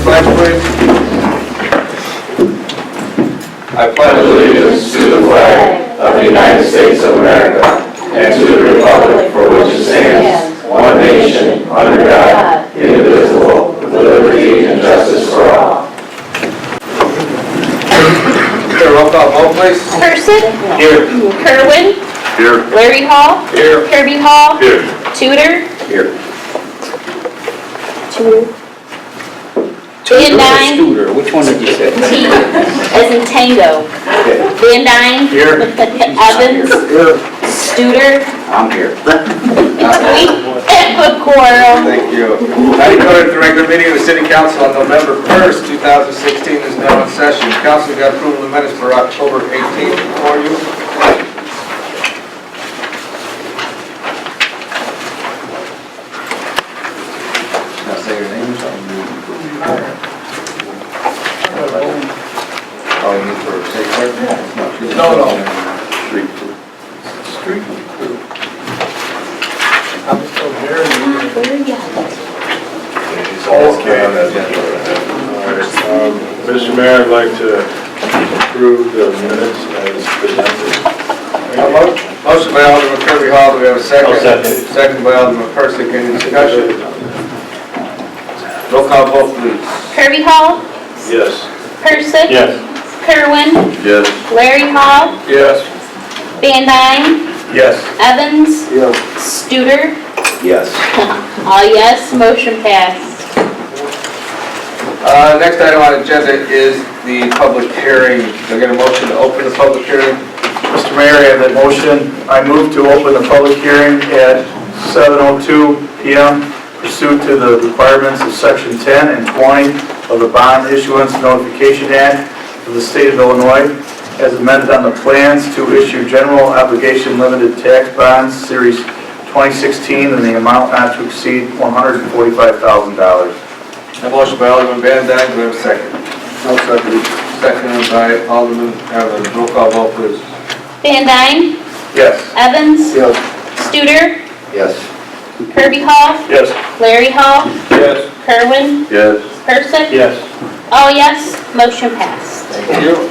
pledge, please. I pledge allegiance to the flag of the United States of America and to the republic for which it stands, one nation, under God, indivisible, with liberty and justice for all. Here, roll call vote, please. Person? Here. Kerwin? Here. Larry Hall? Here. Kirby Hall? Here. Tudor? Here. Tudor. Van Dyne? Studer, which one did you say? T, as in Tango. Van Dyne? Here. Evans? Here. Studer? I'm here. We have a quorum. Thank you. I declare that the regular meeting of the City Council on November 1st, 2016 is now in session. Council got approval of the minutes for October 18th before you. Now say your name or something. Oh, you need for a safe word? No. Street. I'm still here. Mr. Mayor, I'd like to approve the minutes as presented. Motion by Alderman Kirby Hall, do we have a second? I'll second. Second by Alderman Persick, any discussion? Roll call vote, please. Kirby Hall? Yes. Persick? Yes. Kerwin? Yes. Larry Hall? Yes. Van Dyne? Yes. Evans? Yes. Studer? Yes. All yes, motion passed. Next item on the agenda is the public hearing. Do I get a motion to open the public hearing? Mr. Mayor, I have that motion. I move to open the public hearing at 7:02 p.m. pursuant to the requirements of Section 10 and 20 of the Bond Issuance Notification Act of the State of Illinois, as amended on the plans to issue general obligation limited tax bonds, Series 2016, in the amount not to exceed $145,000. A motion by Alderman Van Dyne, do we have a second? No second. Seconded by Alderman Evans. Roll call vote, please. Van Dyne? Yes. Evans? Yes. Studer? Yes. Kirby Hall? Yes. Larry Hall? Yes. Kerwin? Yes. Persick? Yes. All yes, motion passed. Thank you.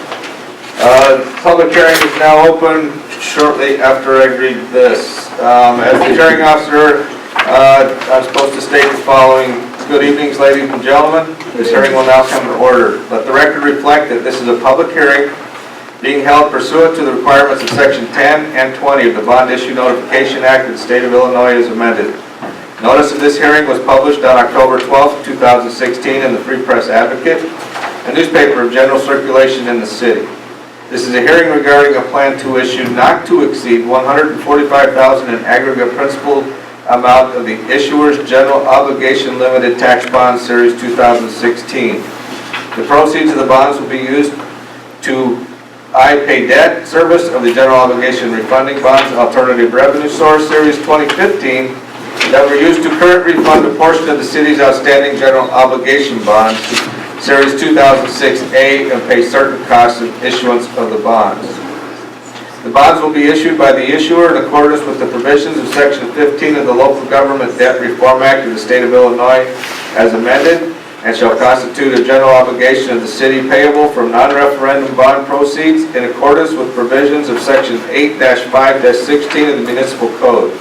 Public hearing is now open shortly after I read this. As the hearing officer, I'm supposed to state the following. Good evenings, ladies and gentlemen. This hearing will now come to order. Let the record reflect that this is a public hearing being held pursuant to the requirements of Section 10 and 20 of the Bond Issue Notification Act of the State of Illinois as amended. Notice of this hearing was published on October 12, 2016 in the Free Press Advocate, a newspaper of general circulation in the city. This is a hearing regarding a plan to issue not to exceed $145,000 in aggregate principal amount of the issuer's general obligation limited tax bond series 2016. The proceeds of the bonds will be used to pay debt service of the general obligation refunding bonds alternative revenue source series 2015 that were used to current refund a portion of the city's outstanding general obligation bonds series 2006A and pay certain costs of issuance of the bonds. The bonds will be issued by the issuer in accordance with the provisions of Section 15 of the Local Government Debt Reform Act of the State of Illinois as amended, and shall constitute a general obligation of the city payable from non-referendum bond proceeds in accordance with provisions of Section 8-5-16 of the Municipal Code,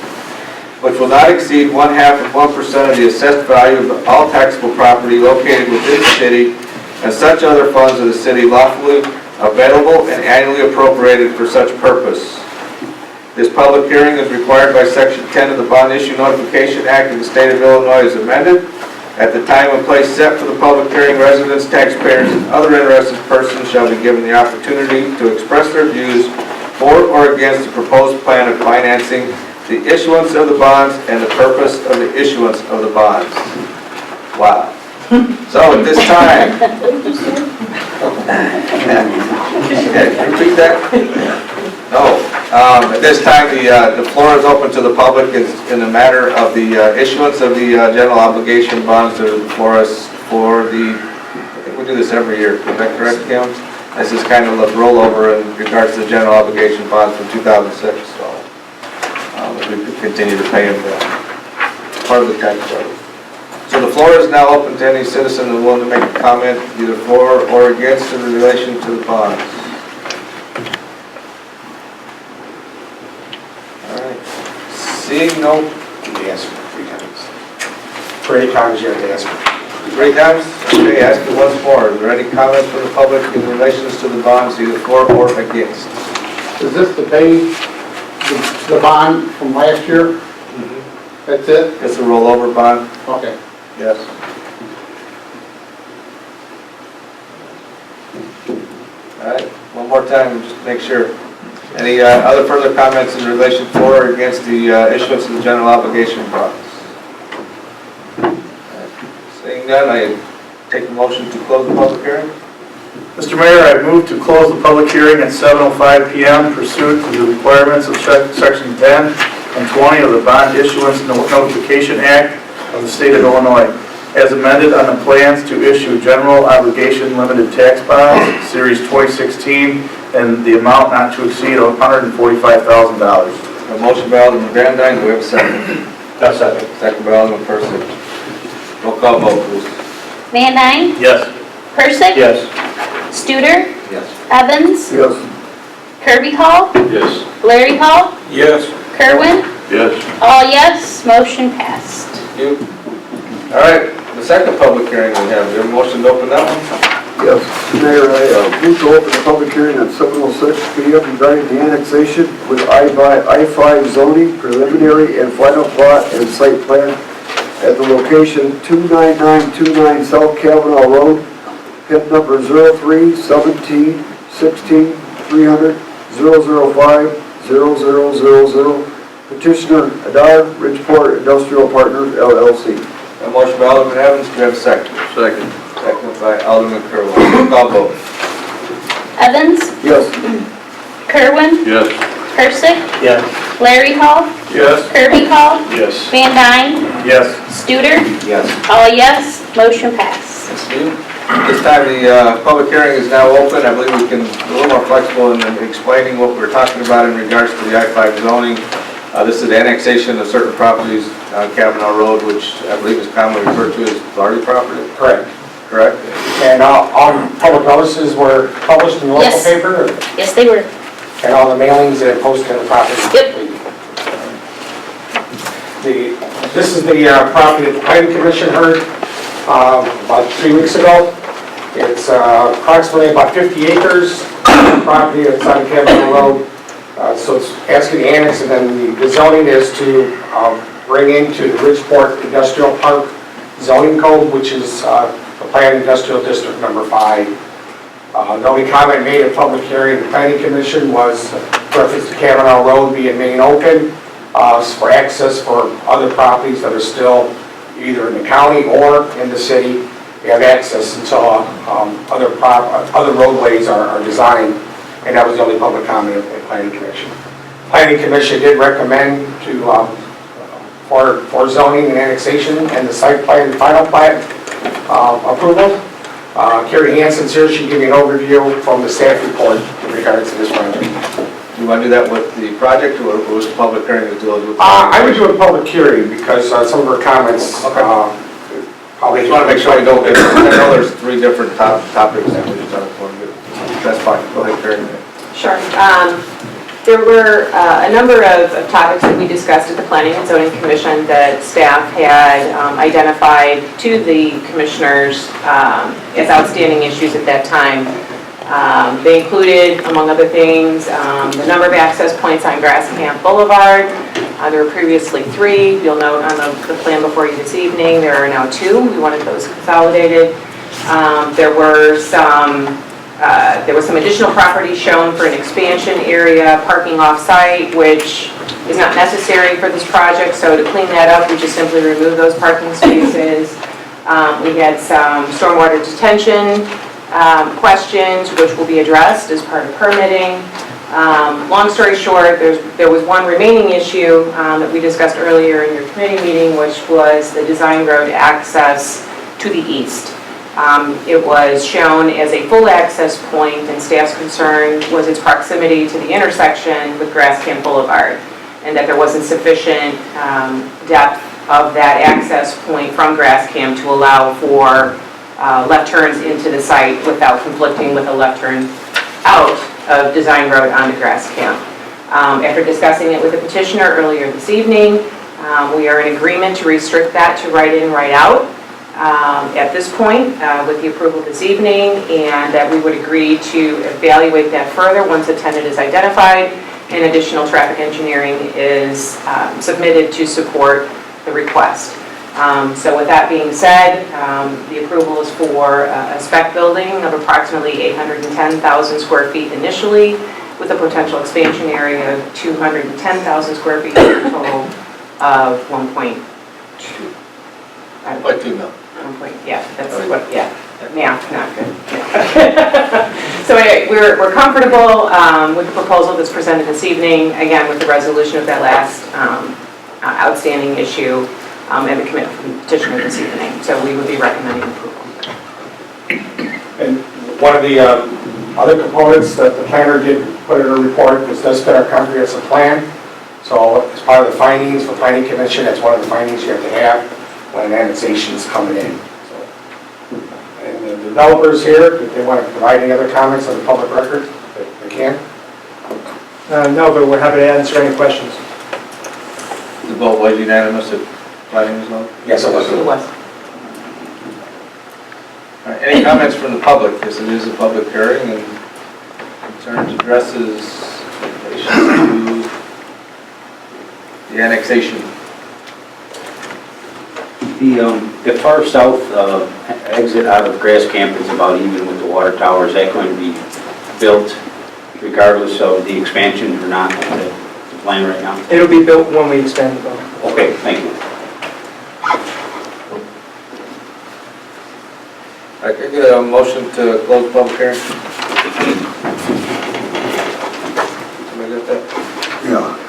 which will not exceed 1/2% of the assessed value of all taxable property located within the city and such other funds of the city lawfully available and annually appropriated for such purpose. This public hearing is required by Section 10 of the Bond Issue Notification Act of the State of Illinois as amended. At the time and place set for the public hearing, residents, taxpayers, and other interested persons shall be given the opportunity to express their views for or against the proposed plan of financing the issuance of the bonds and the purpose of the issuance of the bonds. Wow. So at this time, repeat that? No. At this time, the floor is open to the public in the matter of the issuance of the general obligation bonds that are before us for the, I think we do this every year, is that correct, Kim? This is kind of a rollover in regards to the general obligation bonds from 2006, so we could continue to pay them part of the tax credit. So the floor is now open to any citizen who willing to make a comment either for or against in relation to the bonds. All right. Seeing no, You asked for 3 times. 3 times you have to ask for. 3 times? Okay, ask it once more. Is there any comments from the public in relation to the bonds either for or against? Is this to pay the bond from last year? That's it? It's a rollover bond? Okay. Yes. All right, one more time, just to make sure. Any other further comments in relation for or against the issuance of the general obligation bonds? Seeing none, I take a motion to close the public hearing. Mr. Mayor, I move to close the public hearing at 7:05 PM pursuant to the requirements of Section 10 and 20 of the Bond Issuance Notification Act of the State of Illinois, as amended on the plans to issue general obligation limited tax bonds, Series 2016, and the amount not to exceed $145,000. A motion by Alderman Van Dyne, do we have a second? That's second. Second by Alderman Persick. Roll call vote, please. Van Dyne. Yes. Persick. Yes. Studer. Yes. Evans. Yes. Kirby Hall. Yes. Larry Hall. Yes. Kerwin. Yes. All yes, motion passed. Thank you. All right, the second public hearing we have, your motion to open that one? Yes, Mayor, I move to open the public hearing at 7:06 PM regarding the annexation with I-5 zoning preliminary and final plot and site plan at the location 29929 South Kavanaugh Road, PIN number 03-17-16-300-005-0000. Petitioner Adar Ridgeport Industrial Partners LLC. A motion by Alderman Evans, do we have a second? Second. Second by Alderman Kerwin. Roll call vote. Evans. Yes. Kerwin. Yes. Persick. Yes. Larry Hall. Yes. Kirby Hall. Yes. Van Dyne. Yes. Studer. Yes. All yes, motion passed. Thank you. This time the public hearing is now open. I believe we can be a little more flexible in explaining what we're talking about in regards to the I-5 zoning. This is annexation of certain properties on Kavanaugh Road, which I believe is commonly referred to as Lardy property. Correct. Correct? And all public notices were published in the local Yes. paper, Yes, they were. and all the mailings that posted on the property. Yep. This is the property that the planning commission heard about 3 weeks ago. It's approximately about 50 acres, property that's on Kavanaugh Road. So it's asking to annex, and then the zoning is to bring into the Ridgeport Industrial Park zoning code, which is the planned industrial district number 5. The only comment made at public hearing the planning commission was reference to Kavanaugh Road being main open for access for other properties that are still either in the county or in the city. We have access until other roadways are designed, and that was the only public comment of the planning commission. Planning commission did recommend to for zoning and annexation and the site plan and final plan approval. Carrie Hansen's here. She can give you an overview from the staff report in regards to this project. You want to do that with the project, or was the public hearing that deals with? I would do a public hearing because some of her comments. I just want to make sure we don't get, I know there's 3 different topics that we just don't want to do. That's fine, go ahead, Karen. Sure. There were a number of topics that we discussed at the Planning and Zoning Commission that staff had identified to the commissioners as outstanding issues at that time. They included, among other things, the number of access points on Grass Camp Boulevard. There were previously 3. You'll note on the plan before you this evening, there are now 2. We wanted those consolidated. There was some additional property shown for an expansion area, parking off-site, which is not necessary for this project. So to clean that up, we just simply remove those parking spaces. We had some stormwater detention questions, which will be addressed as part of permitting. Long story short, there was one remaining issue that we discussed earlier in your committee meeting, which was the design road access to the east. It was shown as a full access point, and staff's concern was its proximity to the intersection with Grass Camp Boulevard, and that there wasn't sufficient depth of that access point from Grass Camp to allow for left turns into the site without conflicting with a left turn out of Design Road onto Grass Camp. After discussing it with the petitioner earlier this evening, we are in agreement to restrict that to right in, right out at this point with the approval this evening, and that we would agree to evaluate that further once a tenant is identified and additional traffic engineering is submitted to support the request. So with that being said, the approval is for a spec building of approximately 810,000 square feet initially, with a potential expansion area of 210,000 square feet, for a total of 1.2. Like 2 mil. Yeah, that's what, yeah, math, not good. So anyway, we're comfortable with the proposal that's presented this evening, again, with the resolution of that last outstanding issue and the commitment from the petitioner this evening. So we would be recommending approval. And one of the other components that the planner did put in a report was does fit our comprehensive plan. So as part of the findings for planning commission, that's one of the findings you have to have when an annexation is coming in. So, and the developers here, if they want to provide any other comments on the public record, they can. No, but we're happy to answer any questions. The vote was unanimous at planning as well? Yes, it was. It was. All right, any comments from the public? Yes, it is a public hearing and concerns, addresses, relation to the annexation. The far south exit out of Grass Camp is about even with the water tower. Is that going to be built regardless of the expansion or not? The plan right now? It'll be built when we expand the building. Okay, thank you. I could get a motion to close the public hearing. Somebody got that? Yeah.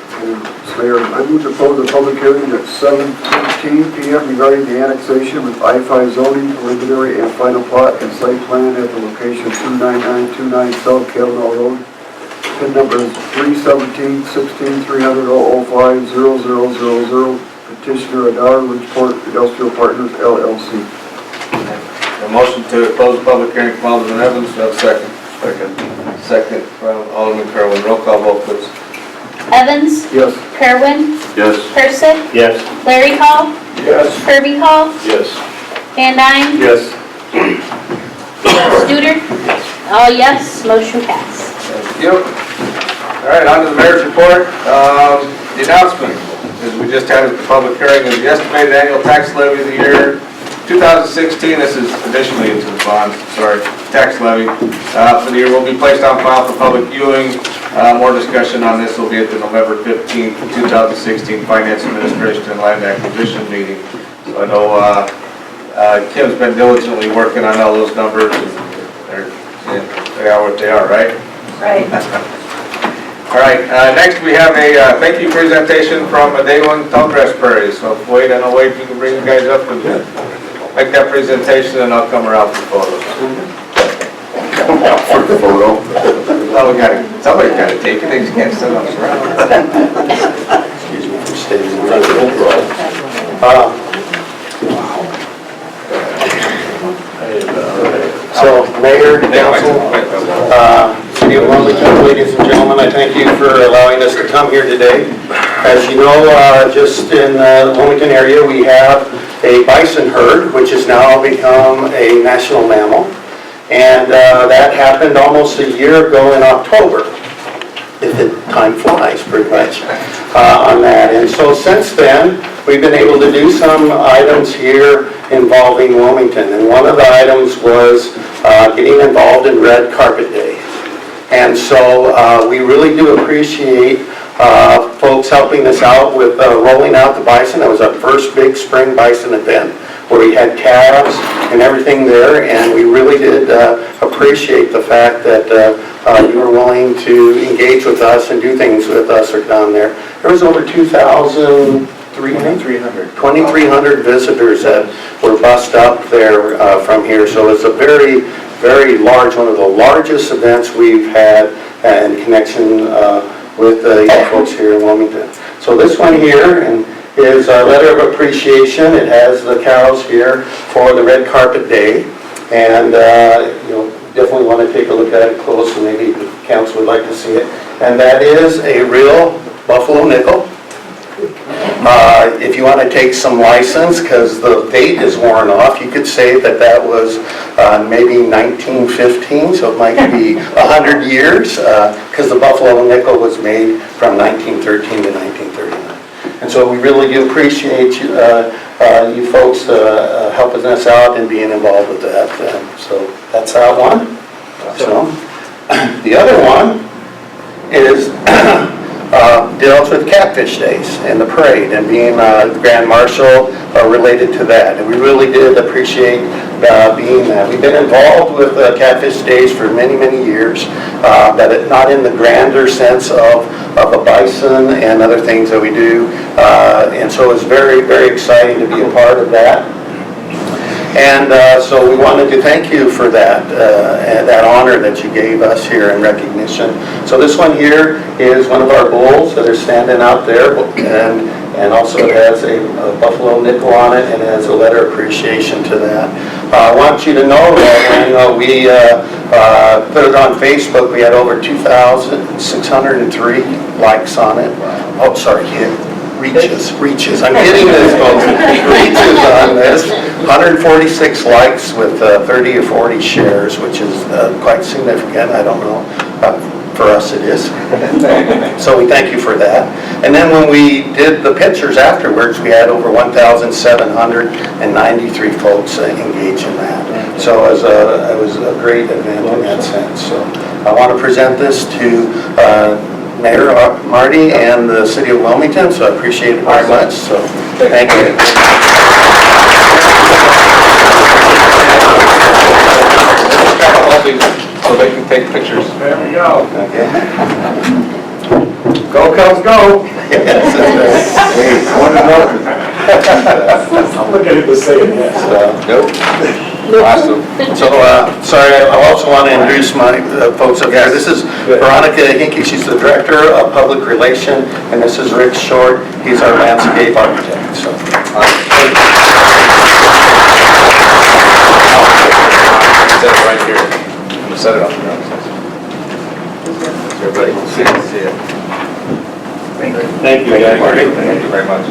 Mayor, I move to close the public hearing at 7:15 p.m. regarding the annexation with I-5 zoning, preliminary and final plot and site plan at the location 29929 South Kavanaugh Road. PIN number is 317-16-300-005-0000. Petitioner Adar, Lynchport Industrial Partners, LLC. A motion to close the public hearing from Alderman Evans, do I have a second? Second from Alderman Kerwin. Roll call vote, please. Evans? Yes. Kerwin? Yes. Persick? Yes. Larry Hall? Yes. Kirby Hall? Yes. Van Dyne? Yes. Studer? All yes, motion passed. Thank you. All right, on to the mayor's report. The announcement, as we just had at the public hearing, is the estimated annual tax levy of the year 2016. This is additionally into the bond, sorry, tax levy for the year will be placed on file for public viewing. More discussion on this will be at the November 15th, 2016 Finance Administration and Land Acquisition meeting. So I know Kim's been diligently working on all those numbers, and they are what they are, right? Right. All right, next we have a thank you presentation from Daylon Tallgrass Prairie. So Wade, I know Wade, you can bring you guys up and make that presentation, and I'll come around for photos. For the photo. Oh, somebody's got to take it, they just can't sit on the ground. Excuse me for standing in front of the overall. So, Mayor, Council, City of Wilmington, ladies and gentlemen, I thank you for allowing us to come here today. As you know, just in the Wilmington area, we have a bison herd, which has now become a national mammal. And that happened almost a year ago in October. Time flies pretty much on that. And so since then, we've been able to do some items here involving Wilmington. And one of the items was getting involved in Red Carpet Day. And so we really do appreciate folks helping us out with rolling out the bison. That was our first big spring bison event where we had calves and everything there, and we really did appreciate the fact that you were willing to engage with us and do things with us down there. There was over 2,300 visitors that were bussed up there from here, so it's a very, very large, one of the largest events we've had in connection with the folks here in Wilmington. So this one here, and is our letter of appreciation. It has the cows here for the red carpet day. And, definitely want to take a look at it close, and maybe the council would like to see it. And that is a real buffalo nickel. If you want to take some license, because the date is worn off, you could say that that was maybe 1915, so it might be 100 years, because the buffalo nickel was made from 1913 to 1939. And so we really do appreciate you folks helping us out and being involved with that. So that's that one. So the other one is deals with Catfish Days and the parade and being the Grand Marshal related to that. And we really did appreciate being that. We've been involved with Catfish Days for many, many years, but not in the grander sense of a bison and other things that we do. And so it's very, very exciting to be a part of that. And so we wanted to thank you for that, and that honor that you gave us here in recognition. So this one here is one of our bulls that are standing out there, and also it has a buffalo nickel on it, and it has a letter of appreciation to that. I want you to know that when we put it on Facebook, we had over 2,603 likes on it. Oh, sorry, reaches. I'm getting this, folks. Reaches on this. 146 likes with 30 or 40 shares, which is quite significant. I don't know. For us it is. So we thank you for that. And then when we did the pictures afterwards, we had over 1,793 folks engage in that. So it was a great event in that sense. So I want to present this to Mayor Marty and the City of Wilmington, so I appreciate it very much. So thank you. So they can take pictures. There we go. Okay. Go, Cubs, go. I'm looking at the saying yes. Nope. Awesome. So, sorry, I also want to introduce my folks up here. This is Veronica Hinkey. She's the Director of Public Relations, and this is Rick Short. He's our landscape architect. So, Set it right here. I'm gonna set it up here. Everybody can see it. thank you, guys. Thank you very much.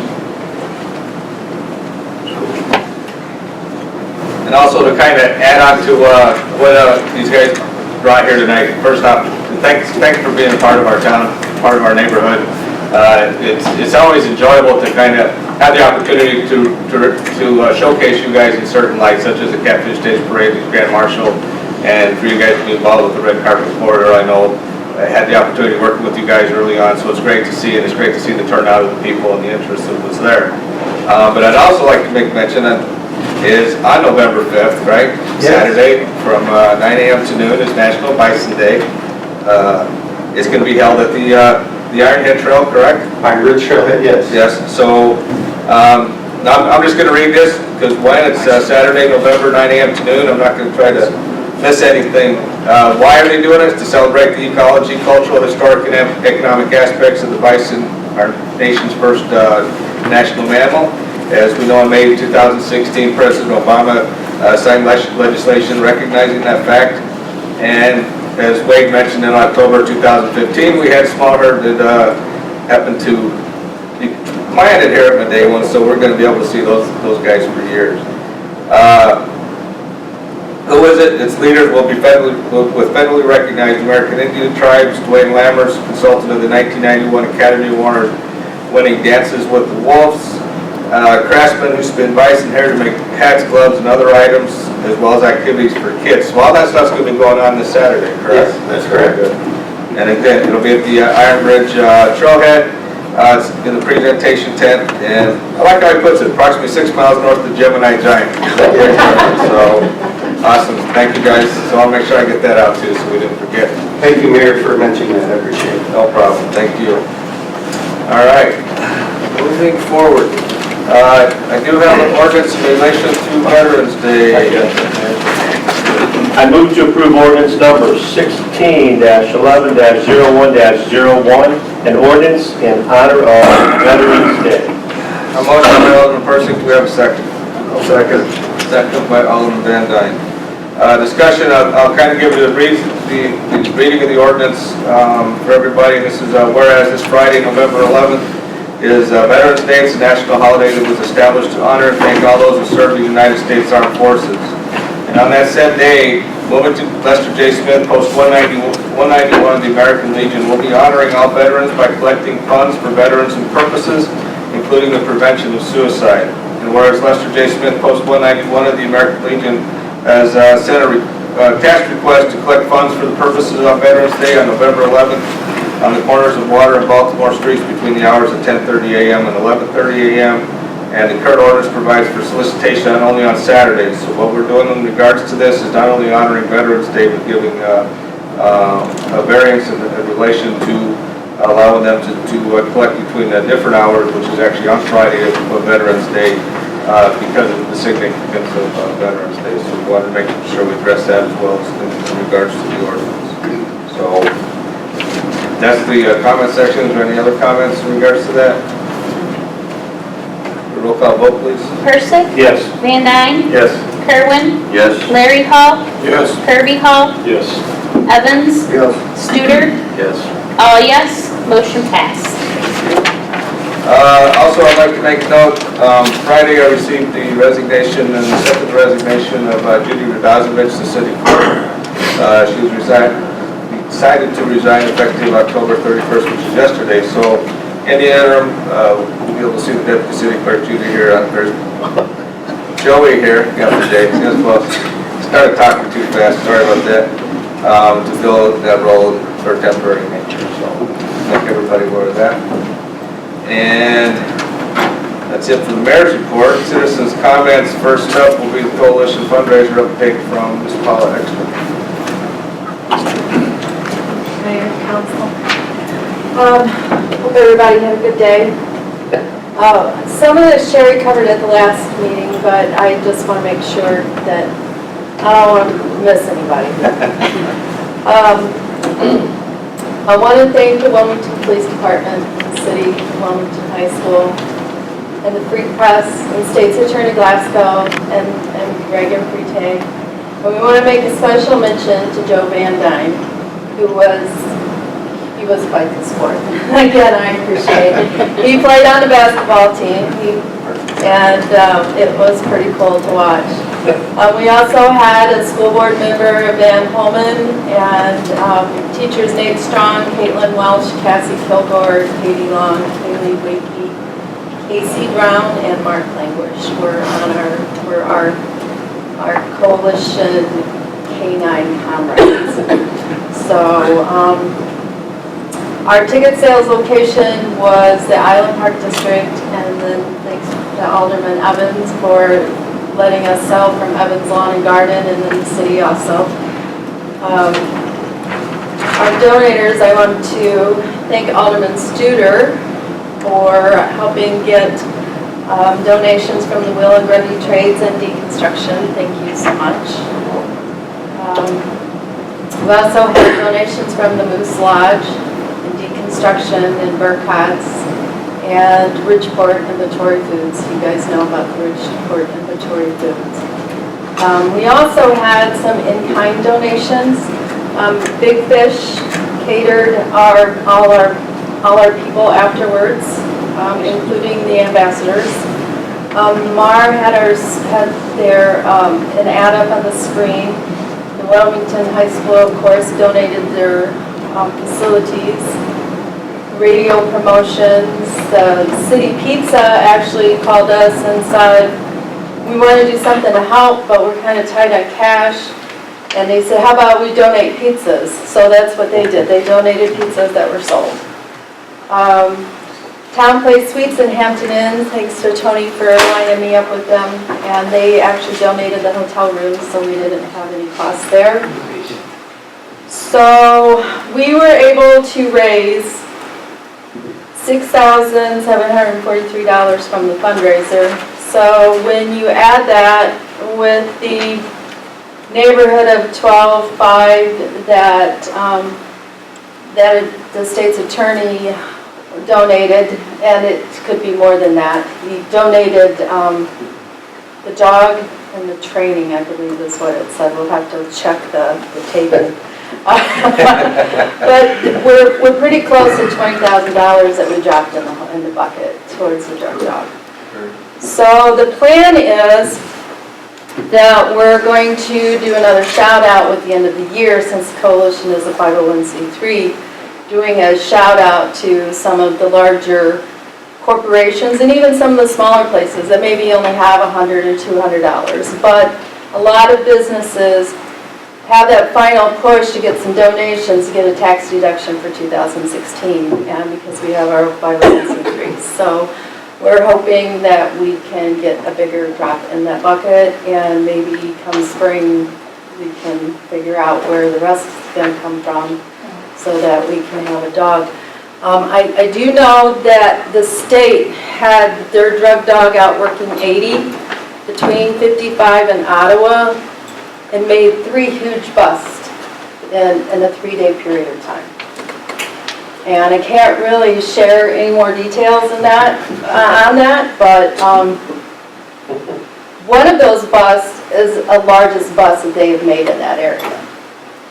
And also to kind of add on to what these guys brought here tonight, first off, thanks for being a part of our town, part of our neighborhood. It's always enjoyable to kind of have the opportunity to showcase you guys in certain lights, such as the Catfish Days Parade, the Grand Marshal, and for you guys to be involved with the Red Carpet Corridor. I know I had the opportunity working with you guys early on, so it's great to see, and it's great to see the turnout of the people and the interest that was there. But I'd also like to make mention that is on November 5th, right? Yes. Saturday from 9 a.m. to noon is National Bison Day. It's going to be held at the Iron Head Trail, correct? Iron Ridge Trailhead, yes. Yes. So I'm just going to read this because when it's Saturday, November 9 a.m. to noon, I'm not going to try to miss anything. Why are they doing it? To celebrate the ecology, cultural, historic, and economic aspects of the bison, our nation's first national mammal. As we know, in May 2016, President Obama signed legislation recognizing that fact. And as Wade mentioned, in October 2015, we had a small herd that happened to be planted here at Day One, so we're going to be able to see those guys for years. Who is it? Its leaders will be with federally recognized American Indian tribes. Dwayne Lammers, consultant of the 1991 Academy Award winning Dances with the Wolves. Craftsmen who spin bison hair to make hats, gloves, and other items, as well as activities for kids. So all that stuff's going to be going on this Saturday, correct? Yes, that's correct. And again, it'll be at the Iron Ridge Trailhead. It's in the presentation tent, and I like how he puts it, approximately 6 miles north of Gemini Giant. So, awesome. Thank you, guys. So I'll make sure I get that out too, so we didn't forget. Thank you, Mayor, for mentioning that. I appreciate it. No problem. Thank you. All right. Moving forward. I do have an ordinance in relation to Veterans Day. I move to approve ordinance number 16-11-01-01, an ordinance in honor of Veterans Day. A motion by Alderman Persick, do we have a second? Second. Second by Alderman Van Dyne. Discussion, I'll kind of give you the reading of the ordinance for everybody. This is whereas this Friday, November 11th, is Veterans Day. It's a national holiday that was established to honor and thank all those who served in the United States Armed Forces. And on that said day, Wilmington Lester J. Smith, Post 191 of the American Legion, will be honoring all veterans by collecting funds for veterans and purposes, including the prevention of suicide. And whereas Lester J. Smith, Post 191 of the American Legion, has sent a cash request to collect funds for the purposes of Veterans Day on November 11th on the corners of Water and Baltimore Streets between the hours of 10:30 a.m. and 11:30 a.m. And the current ordinance provides for solicitation not only on Saturdays. So what we're doing in regards to this is not only honoring Veterans Day, but giving a variance in relation to allowing them to collect between the different hours, which is actually on Friday of Veterans Day, because of the significance of Veterans Day. So we wanted to make sure we address that as well in regards to the ordinance. So that's the comment section. Is there any other comments in regards to that? Roll call vote, please. Persick. Yes. Van Dyne. Yes. Kerwin. Yes. Larry Hall. Yes. Kirby Hall. Yes. Evans. Yes. Studer. Yes. All yes, motion passed. Also, I'd like to make note, Friday I received the resignation and accepted the resignation of Judy Radazovich, the city clerk. She was decided to resign effective October 31st, which is yesterday. So in the interim, we'll be able to see the deputy city clerk, Judy, here. There's Joey here, got the date. Started talking too fast, sorry about that, to fill that role for temporary nature. So make everybody aware of that. And that's it for the mayor's report. Citizens' comments. First up will be the coalition fundraiser update from Ms. Paula Extra. Mayor, council. Hope everybody had a good day. Some of this Sherry covered at the last meeting, but I just want to make sure that I don't want to miss anybody. I want to thank the Wilmington Police Department, the City, Wilmington High School, and the Free Press, and State's Attorney Glasgow, and Greg and Frite. And we want to make a special mention to Joe Van Dyne, who was quite the sport. Again, I appreciate it. He played on the basketball team, and it was pretty cool to watch. We also had a school board member, Van Holman, and teachers Nate Strong, Caitlin Welsh, Cassie Kilgore, Katie Long, Haley Wakey, Casey Brown, and Mark Languish were on our coalition K9 comrades. So our ticket sales location was the Island Park District, and then thanks to Alderman Evans for letting us sell from Evans Lawn and Garden, and then the city also. Our donators, I want to thank Alderman Studer for helping get donations from the Will and Grundy Trades and Deconstruction. Thank you so much. We also had donations from the Moose Lodge and Deconstruction and Burkotts and Ridgeport Inventory Foods. You guys know about the Ridgeport Inventory Foods. We also had some in-kind donations. Big Fish catered all our people afterwards, including the ambassadors. MAR had their an ad up on the screen. The Wilmington High School, of course, donated their facilities. Radio promotions. The City Pizza actually called us and said, we want to do something to help, but we're kind of tight on cash. And they said, how about we donate pizzas? So that's what they did. They donated pizzas that were sold. Town Place Suites in Hampton Inn, thanks to Tony for lining me up with them. And they actually donated the hotel rooms, so we didn't have any costs there. So we were able to raise $6,743 from the fundraiser. So when you add that with the neighborhood of 12.5 that the state's attorney donated, and it could be more than that. He donated the dog and the training, I believe is what it said. We'll have to check the taping. But we're pretty close to $20,000 that we dropped in the bucket towards the drug dog. So the plan is that we're going to do another shout out at the end of the year, since the Coalition is a 501c3, doing a shout out to some of the larger corporations and even some of the smaller places that maybe only have $100 or $200. But a lot of businesses have that final push to get some donations to get a tax deduction for 2016, and because we have our 501c3. So we're hoping that we can get a bigger drop in that bucket, and maybe come spring we can figure out where the rest is going to come from so that we can have a dog. I do know that the state had their drug dog out working 80 between 55 and Ottawa, and made 3 huge busts in a 3-day period of time. And I can't really share any more details on that, but one of those busts is the largest bust that they have made in that area.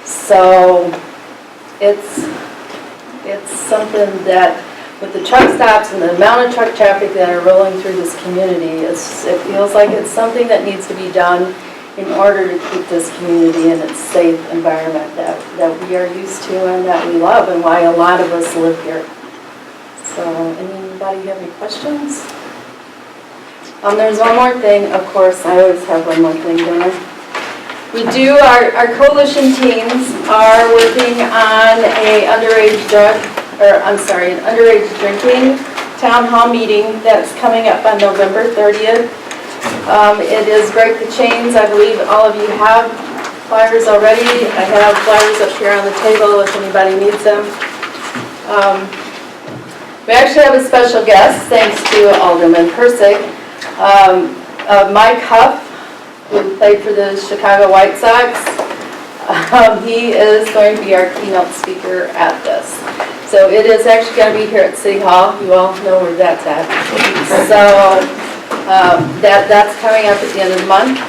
So it's something that, with the truck stops and the amount of truck traffic that are rolling through this community, it feels like it's something that needs to be done in order to keep this community in its safe environment that we are used to and that we love, and why a lot of us live here. So, anybody have any questions? There's one more thing, of course, I always have one more thing, don't I? We do, our coalition teams are working on an underage drinking town hall meeting that's coming up on November 30th. It is Break the Chains. I believe all of you have flyers already. I have flyers up here on the table if anybody needs them. We actually have a special guest, thanks to Alderman Persick. Mike Huff, who played for the Chicago White Sox. He is going to be our keynote speaker at this. So it is actually going to be here at City Hall. You all know where that's at. So that's coming up at the end of the month.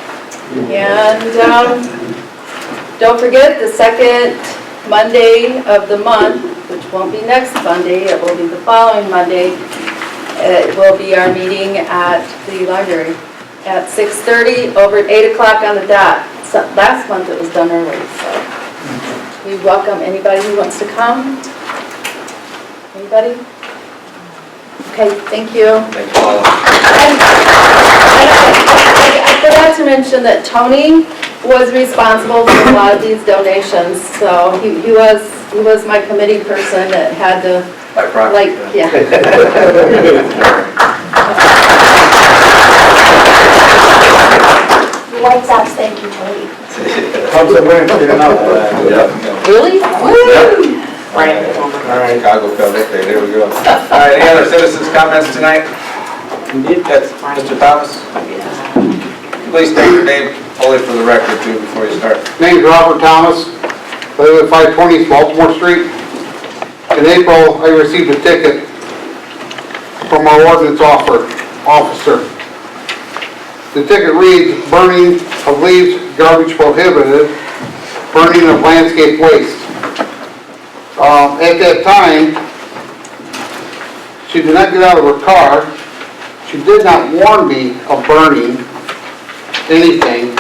And don't forget, the second Monday of the month, which won't be next Monday, it will be the following Monday, it will be our meeting at the library at 6:30, over at 8 o'clock on the dot. So last month it was done early, so we welcome anybody who wants to come. Anybody? Okay, thank you. Thank you all. I forgot to mention that Tony was responsible for a lot of these donations, so he was my committee person that had to, like, yeah. White Sox, thank you, Tony. Cubs are winning, you know. Really? Woo! All right, Chicago Cubs, okay, there we go. All right, any other citizens' comments tonight? Indeed. That's Mr. Thomas. Please state your name, only for the record too, before you start. Name's Robert Thomas, I live at 520 Baltimore Street. In April, I received a ticket from our ordinance officer. The ticket reads, burning of leaves, garbage prohibited, burning of landscape waste. At that time, she did not get out of her car. She did not warn me of burning anything.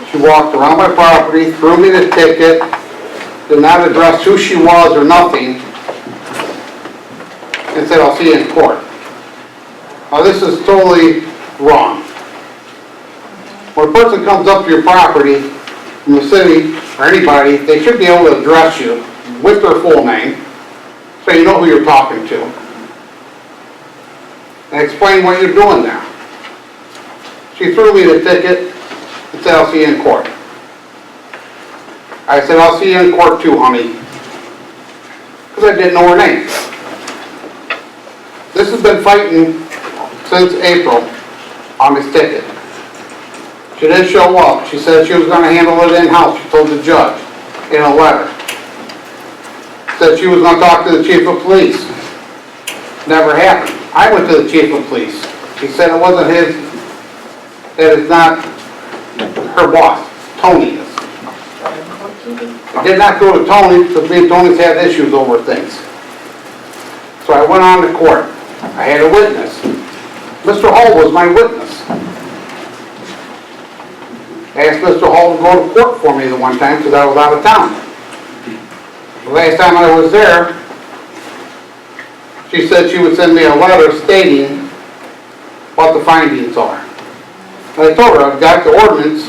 She walked around my property, threw me the ticket, did not address who she was or nothing, and said, I'll see you in court. Now this is totally wrong. When a person comes up to your property from the city or anybody, they should be able to address you with their full name, so you know who you're talking to, and explain what you're doing there. She threw me the ticket and said, I'll see you in court. I said, I'll see you in court too, honey, because I didn't know her name. This has been fighting since April on this ticket. She didn't show up. She said she was going to handle it in-house. She told the judge in a letter. Said she was going to talk to the chief of police. Never happened. I went to the chief of police. He said it wasn't his, that it's not her boss, Tony is. I did not go to Tony because me and Tony's had issues over things. So I went on to court. I had a witness. Mr. Hall was my witness. I asked Mr. Hall to go to court for me the one time because I was out of town. The last time I was there, she said she would send me a letter stating what the findings are. And I told her I've got the ordinance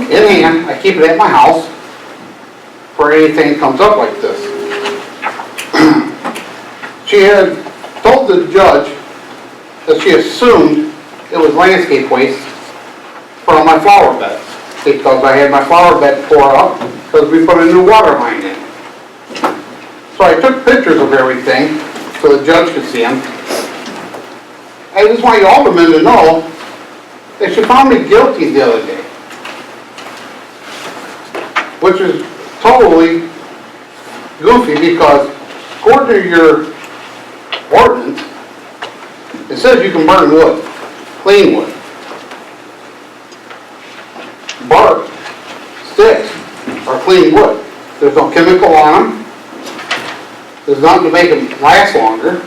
in hand. I keep it at my house for anything that comes up like this. She had told the judge that she assumed it was landscape waste from my flower beds because I had my flower bed tore up because we put a new water line in. So I took pictures of everything so the judge could see them. I just want you aldermen to know that she found me guilty the other day, which is totally goofy because according to your ordinance, it says you can burn wood, clean wood. Bark, sticks are clean wood. There's no chemical on them. There's nothing to make them last longer.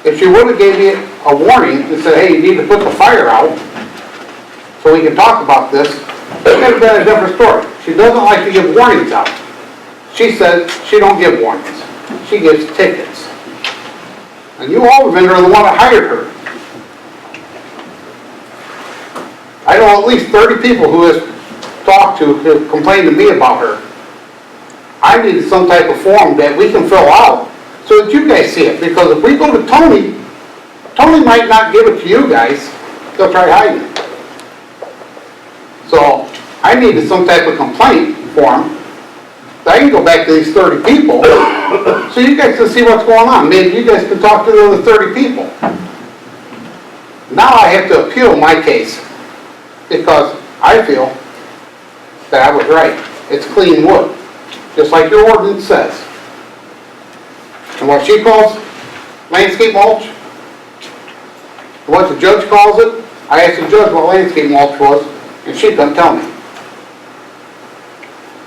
If she would have gave me a warning and said, hey, you need to put the fire out so we can talk about this, it would have been a different story. She doesn't like to give warnings out. She says she don't give warnings. She gives tickets. And you aldermen are the one that hired her. I know at least 30 people who has talked to, who complained to me about her. I need some type of form that we can fill out so that you guys see it. Because if we go to Tony, Tony might not give it to you guys. They'll try hiding it. So I needed some type of complaint form. I can go back to these 30 people so you guys can see what's going on. Maybe you guys can talk to the other 30 people. Now I have to appeal my case because I feel that I was right. It's clean wood, just like your ordinance says. And what she calls landscape mulch, and what the judge calls it, I asked the judge what landscape mulch was, and she couldn't tell me.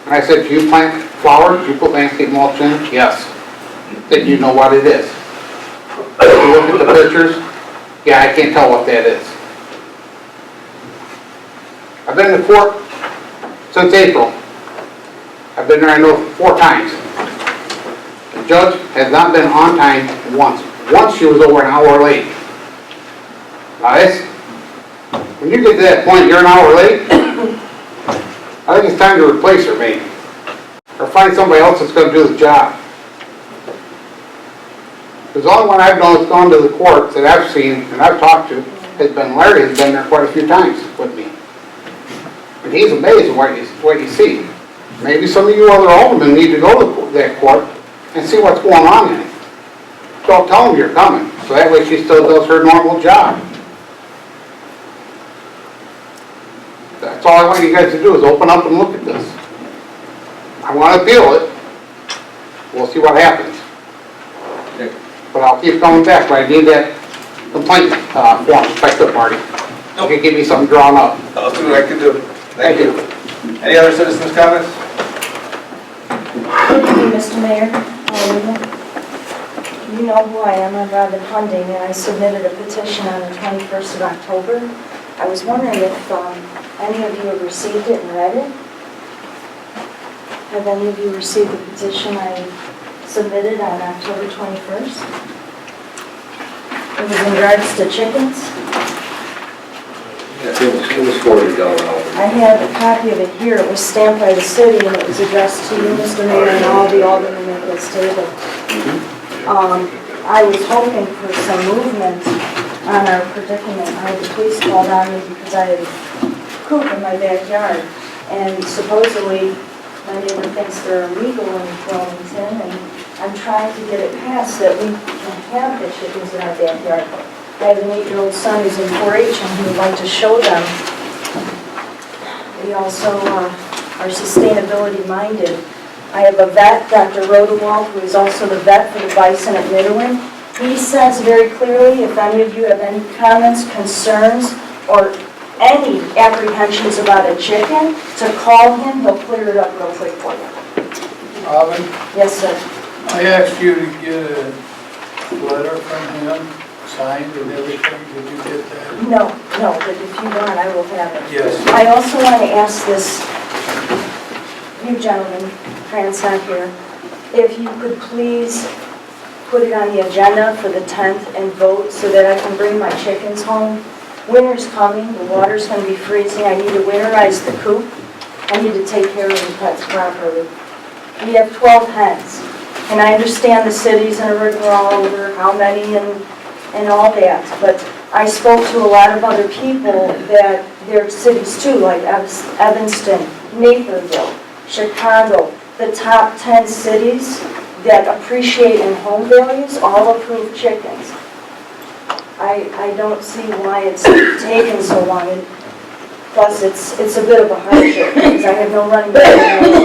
And I said, do you plant flowers? Do you put landscape mulch in it? Yes. Then you know what it is. If you look at the pictures, yeah, I can't tell what that is. I've been to court since April. I've been there, I know, 4 times. The judge has not been on time once. Once she was over an hour late. Now this, when you get to that point, you're an hour late, I think it's time to replace her, maybe. Or find somebody else that's going to do the job. Because the only one I've known that's gone to the courts that I've seen and I've talked to has been Larry, has been there quite a few times with me. And he's amazed at what you see. Maybe some of you other aldermen need to go to that court and see what's going on in it. Don't tell them you're coming, so that way she still does her normal job. That's all I want you guys to do is open up and look at this. I want to appeal it. We'll see what happens. Okay. But I'll keep coming back, but I need that complaint form, effective party. You can give me something drawn up. I'll see what I can do. Thank you. Any other citizens' comments? Good evening, Mr. Mayor. You know who I am. I'm Robin Hunding, and I submitted a petition on the 21st of October. I was wondering if any of you have received it and read it? Have any of you received the petition I submitted on October 21st? It was in regards to chickens. It was $40. I have a copy of it here. It was stamped by the city, and it was addressed to you, Mr. Mayor, and all the aldermen at this table. I was hoping for some movement on our predicament. I had the police called on me because I had poop in my backyard, and supposedly my neighbor thinks they're illegal in Wilmington, and I'm trying to get it passed that we can have the chickens in our backyard. I have an 8-year-old son who's in 4-H and he would like to show them. We also are sustainability minded. I have a vet, Dr. Rodewald, who is also the vet for the bison at Midwin. He says very clearly, if any of you have any comments, concerns, or any apprehensions about a chicken, to call him, he'll clear it up real quick for you. Robin, Yes, sir. I asked you to get a letter from him, signed and everything, did you get that? No, but if you want, I will have it. Yes. I also want to ask this, you gentlemen, Fran's not here, if you could please put it on the agenda for the 10th and vote so that I can bring my chickens home. Winter's coming, the water's going to be freezing, I need to winterize the coop. I need to take care of the pets properly. We have 12 hens, and I understand the cities and a rigmarole over how many and all that, but I spoke to a lot of other people that their cities too, like Evanston, Naperville, Chicago, the top 10 cities that appreciate in home values all approve chickens. I don't see why it's taken so long. And plus, it's a bit of a hardship because I have no running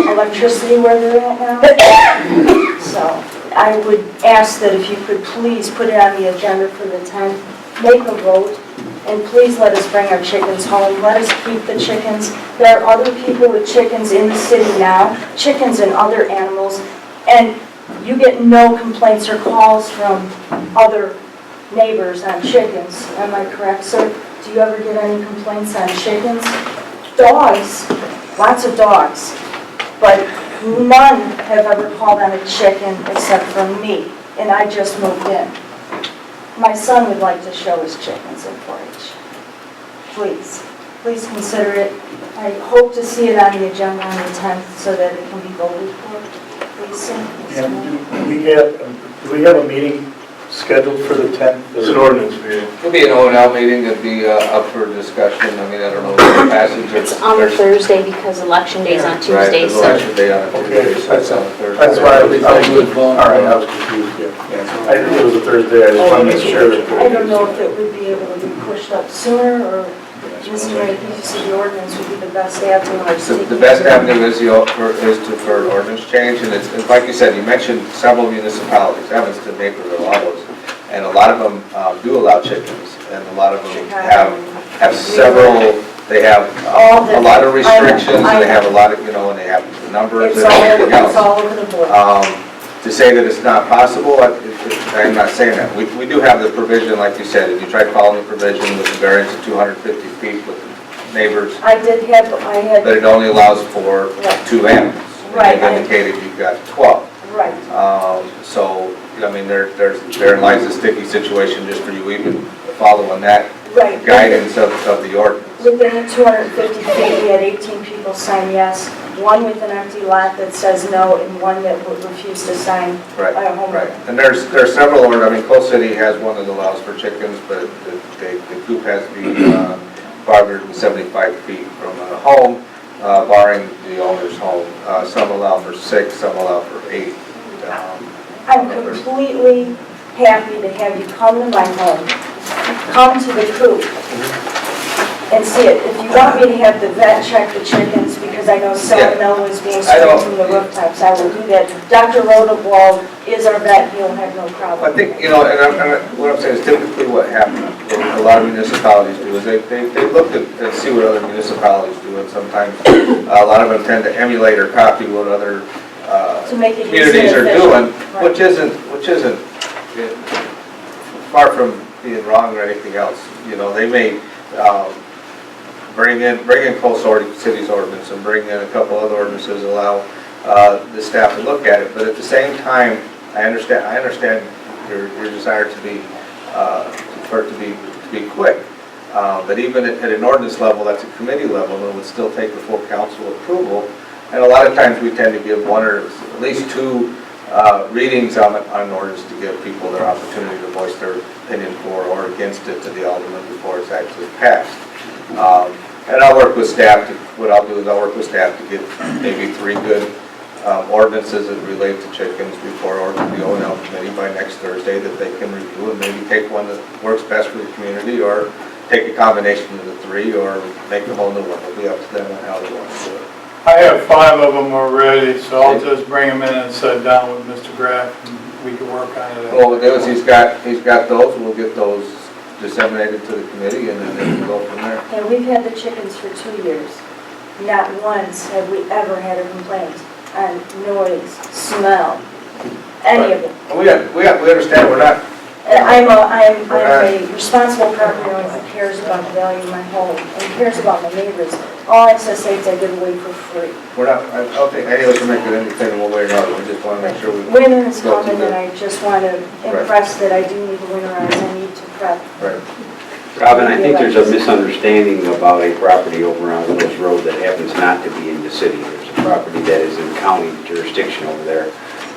electricity where they're at now. So I would ask that if you could please put it on the agenda for the 10th, make a vote, and please let us bring our chickens home. Let us keep the chickens. There are other people with chickens in the city now, chickens and other animals, and you get no complaints or calls from other neighbors on chickens. Am I correct, sir? Do you ever get any complaints on chickens? Dogs, lots of dogs, but none have ever called on a chicken except for me, and I just moved in. My son would like to show his chickens in 4-H. Please consider it. I hope to see it on the agenda on the 10th so that it can be voted for. Please, sir. And do we have a meeting scheduled for the 10th? It's an ordinance meeting. It'll be an O&L meeting, it'll be up for discussion. I mean, I don't know if the passage. It's on Thursday because election day's on Tuesday, Right, there's so. election day on Tuesday, Okay, so it's on Thursday. That's why I was all right, I was confused, yeah. I think it was a Thursday, I just wanted to make sure that. I don't know if it would be able to be pushed up sooner, or Mr. Ray, you said the ordinance would be the best avenue. The best avenue is for an ordinance change, and it's like you said, you mentioned several municipalities, Evanston, Naperville, all those, and a lot of them do allow chickens, and a lot of them have several. They have a lot of restrictions, and they have a lot of, and they have numbers and everything else. It's all over the board. To say that it's not possible, I'm not saying that. We do have the provision, like you said, if you tried following the provision with the variance of 250 feet with neighbors, I had. but it only allows for 2 animals. Right. You've indicated you've got 12. Right. So, I mean, therein lies a sticky situation just for you even following that Right. guidance of the ordinance. Within the 250 feet, we had 18 people sign yes, one with an empty lot that says no, and one that would refuse to sign Right, by a homeowner. right. And there's several orders. I mean, Coal City has one that allows for chickens, but the coop has to be 575 feet from a home, barring the owner's home. Some allow for 6, some allow for 8. I'm completely happy to have you come to my home, come to the coop, and see it. If you want me to have the vet check the chickens, because I know salmonella is being sprayed from the rooftops, I will do that. Dr. Rodewald is our vet, he'll have no problem. I think, and what I'm saying is typically what happens, what a lot of municipalities do is they look and see what other municipalities do, and sometimes a lot of them tend to emulate or copy what other To make it communities are doing, Right. which isn't far from being wrong or anything else. They may bring in Coal City's ordinance and bring in a couple other ordinances, allow the staff to look at it, but at the same time, I understand your desire to be for it to be quick. But even at an ordinance level, that's a committee level, and it would still take the full council approval. And a lot of times we tend to give one or at least 2 readings on an ordinance to give people their opportunity to voice their opinion for or against it to the alderman before it's actually passed. And I'll work with staff what I'll do is I'll work with staff to get maybe 3 good ordinances that relate to chickens before the O&L committee by next Thursday that they can review, and maybe take one that works best for the community, or take a combination of the 3, or make a whole new one. It'll be up to them on how they want to do it. I have 5 of them already, so I'll just bring them in and sit down with Mr. Graff, and we can work on it. Well, what we'll do is he's got those, and we'll get those disseminated to the committee, and then they can go from there. And we've had the chickens for 2 years. Not once have we ever had a complaint on noise, smell, any of it. We understand, we're not, And I'm a responsible property owner that cares about the value of my home and cares about my neighbors. All access sites I give away for free. I don't think any of us are making anything one way or another, we just want to make sure we. Winter is go coming through and I just want to impress that I do need to winterize, I need to prep. Right. Robin, I think there's a misunderstanding about a property over on Willis Road that happens not to be in the city. There's a property that is in county jurisdiction over there,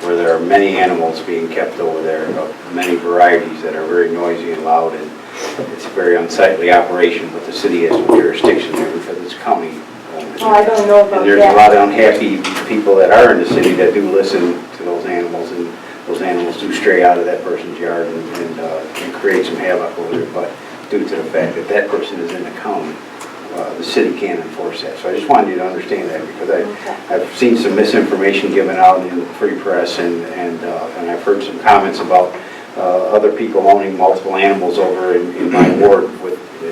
where there are many animals being kept over there, of many varieties that are very noisy and loud, and it's a very unsightly operation, but the city has no jurisdiction there because it's county. Oh, I don't know about And there's a lot that. of unhappy people that are in the city that do listen to those animals, and those animals do stray out of that person's yard and create some havoc over there, but due to the fact that that person is in the county, the city can't enforce that. So I just wanted you to understand that, because I've seen some misinformation given out in the free press, and I've heard some comments about other people owning multiple animals over in my ward.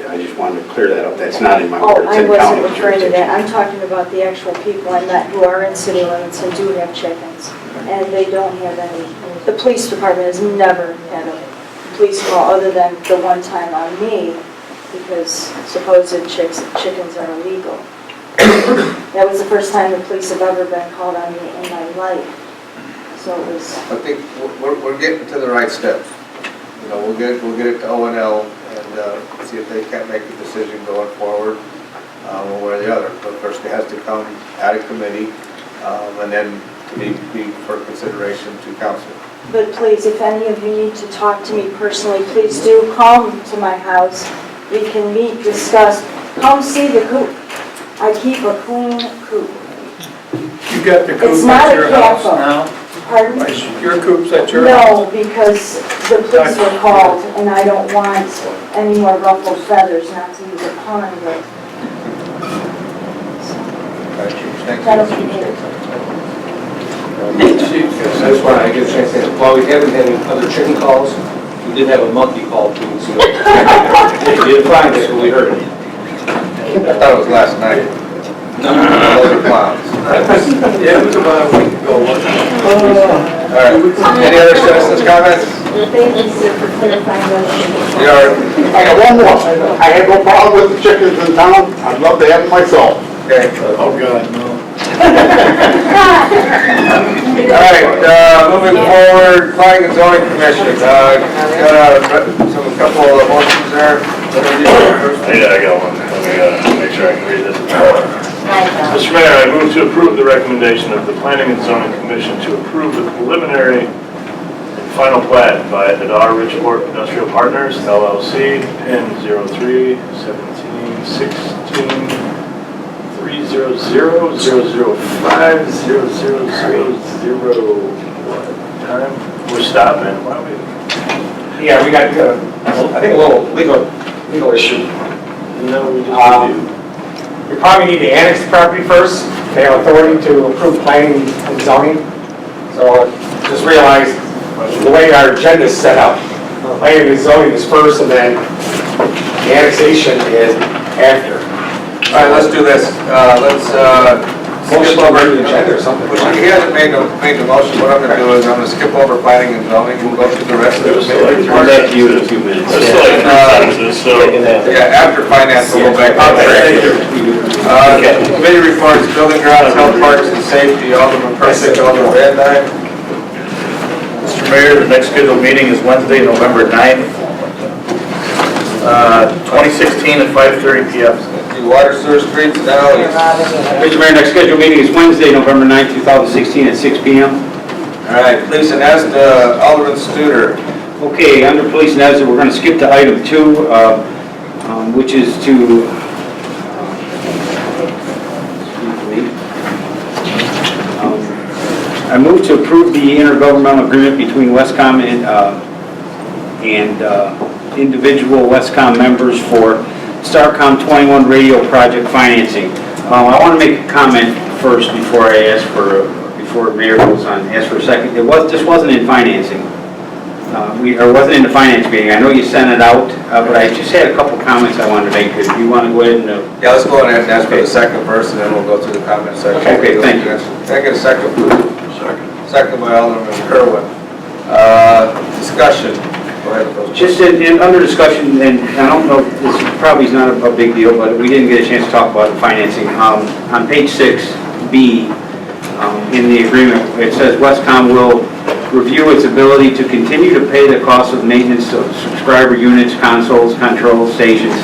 I just wanted to clear that up. That's not in my ward. Oh, It's I in wasn't county referring to jurisdiction. that. I'm talking about the actual people I met who are in city limits and do have chickens. And they don't have any, the police department has never had a police call other than the one time on me, because supposed chickens are illegal. That was the first time the police have ever been called on me in my life. So it was, I think we're getting to the right steps. You know, we'll get it to O&L and see if they can't make a decision going forward, one way or the other. But first it has to come out of committee, and then be for consideration to council. but please, if any of you need to talk to me personally, please do come to my house. We can meet, discuss, come see the coop. I keep a clean coop. You got the It's coop not at a your house camper. now? Pardon? Your coop's at your house? No, because the police were called, and I don't want any more ruffled feathers, not to use a pun, but that'll be it. I just want to get a chance to say, while we haven't had any other chicken calls, we did have a monkey call 2 weeks ago. We did find it when we heard it. I thought it was last night. No. Those are clowns. Yeah, it was about a week ago, wasn't it? All right, any other citizens' comments? Thank you, sir, for clarifying those. I got one more. I have no problem with the chickens in town. I'd love to have them myself. Okay. Oh, God, no. All right, moving forward, Planning and Zoning Commission, got a couple of motions there. Yeah, I got one. Let me make sure I can read this. Mr. Mayor, I move to approve the recommendation of the Planning and Zoning Commission to approve the preliminary and final plat by Adar Richport Industrial Partners, LLC, PIN 03-17-62005-000001. We're stopping, why are we? Yeah, we got, I think a little legal issue. No, we just reviewed. We probably need to annex the property first. They have authority to approve planning and zoning. So just realize the way our agenda is set up, planning and zoning is first, and then the annexation is after. All right, let's do this. Let's skip over the agenda or something. He hasn't made the motion. What I'm going to do is I'm going to skip over planning and zoning. We'll go through the rest of it. I'll let you in a few minutes. Just like 3 sentences, so. Yeah, after finance, we'll go back. Committee reports, building grounds, health, parks, and safety. Alderman Persick, Alderman Van Dyne. Mr. Mayor, the next scheduled meeting is Wednesday, November 9th, 2016 at 5:30 p.m. The water, sewer, streets, and alleys. Mr. Mayor, next scheduled meeting is Wednesday, November 9th, 2016 at 6 p.m. All right, police and ESTA, Alderman Studer. Okay, under police and ESTA, we're going to skip to item 2, which is to, I move to approve the intergovernmental agreement between Westcom and individual Westcom members for Starcom 21 radio project financing. I want to make a comment first before I ask for, before Mayor goes on, ask for a second. This wasn't in financing. Or wasn't in the finance meeting. I know you sent it out, but I just had a couple comments I wanted to make. If you want to go ahead and... Yeah, let's go ahead and ask for the second verse, and then we'll go through the comment section. Okay, thank you. Can I get a second, please? Second by Alderman Kerwin. Discussion. Go ahead. Just in under discussion, and I don't know, this probably is not a big deal, but we didn't get a chance to talk about the financing. On page 6B, in the agreement, it says Westcom will review its ability to continue to pay the cost of maintenance of subscriber units, consoles, control stations.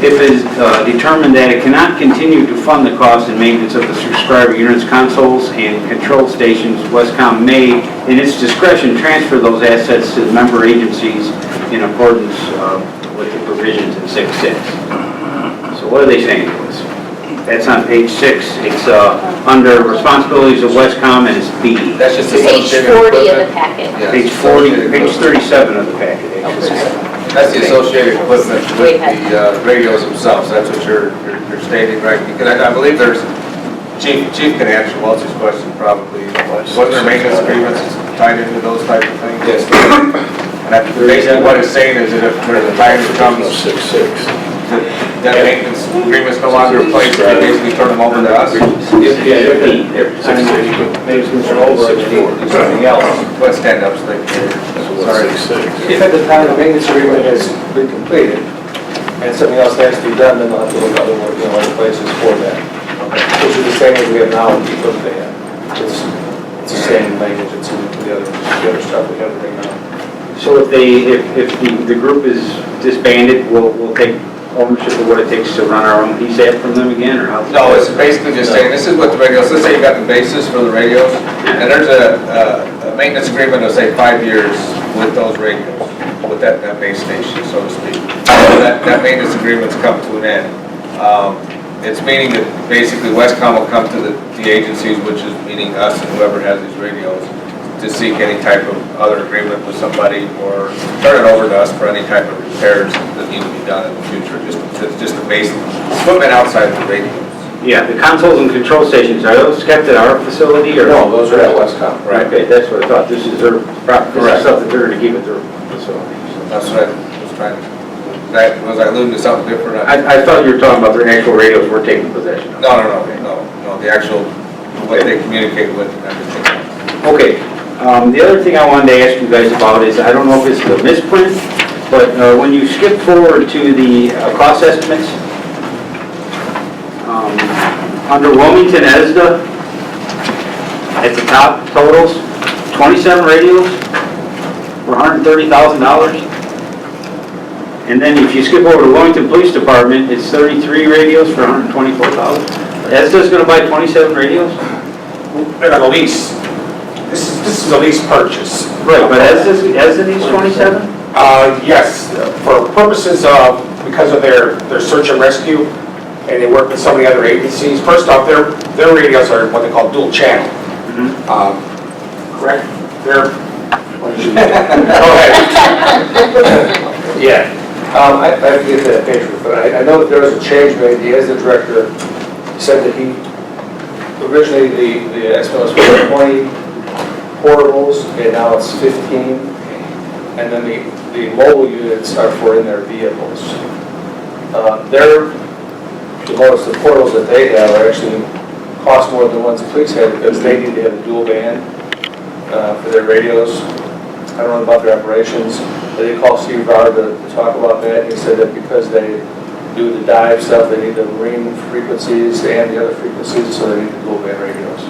If it is determined that it cannot continue to fund the cost and maintenance of the subscriber units, consoles, and control stations, Westcom may, in its discretion, transfer those assets to the member agencies in accordance with the provisions in 6.6. So what are they saying to us? That's on page 6. It's under responsibilities of Westcom, and it's B. That's just Page 40 of the packet. Yeah. Page 40, page 37 of the packet. That's the associated equipment with the radios themselves. That's what you're stating, right? Because I believe there's, Chief can answer Walter's question probably. Wasn't there maintenance agreements tied into those type of things? Yes. And that's basically what it's saying is that if there's a time that comes, that maintenance agreement's no longer in place, they basically turn them over to us. Maintenance are over, do something else. Let's stand up, so they can hear. Sorry. If at the time the maintenance agreement has been completed and something else has to be done, then they'll have to look other places for that. Which is the same as we have now with the equipment they have. It's the same language, it's in the other stuff we have right now. So if the group is disbanded, we'll take ownership of what it takes to run our own PSAP from them again, or how? No, it's basically just saying, this is what the radios, let's say you got the bases for the radios, and there's a maintenance agreement of, say, 5 years with those radios, with that base station, so to speak. That maintenance agreement's come to an end. It's meaning that basically Westcom will come to the agencies, which is meaning us and whoever has these radios, to seek any type of other agreement with somebody or turn it over to us for any type of repairs that need to be done in the future. Just the base equipment outside the radios. Yeah, the consoles and control stations, are those kept at our facility or? No, those are at Westcom. Right. Okay, that's what I thought. This is their property, this is stuff that they're going to keep at their facility. That's what I was trying to, was I alluding to something different? I thought you were talking about their actual radios we're taking possession of. No, the actual, what they communicate with and everything. Okay. The other thing I wanted to ask you guys about is, I don't know if it's a misprint, but when you skip forward to the cost estimates, under Wilmington ESDA, at the top totals, 27 radios for $130,000. And then if you skip over to Wilmington Police Department, it's 33 radios for $124,000. ESDA's going to buy 27 radios? They're on a lease. This is a lease purchase. Right, but ESDA needs 27? Yes, for purposes of, because of their search and rescue, and they work with so many other agencies. First off, their radios are what they call dual channel. Correct? They're, go ahead. Yeah. I have to get that page, but I know that there was a change made. The ESDA director said that he, originally the estimate was for 20 portables, and now it's 15. And then the mobile units are for in their vehicles. The portables that they have are actually cost more than the ones the police have because they need to have a dual band for their radios. I don't know about their operations. They did call Steve Barr to talk about that. He said that because they do the dive stuff, they need the marine frequencies and the other frequencies, so they need the dual band radios.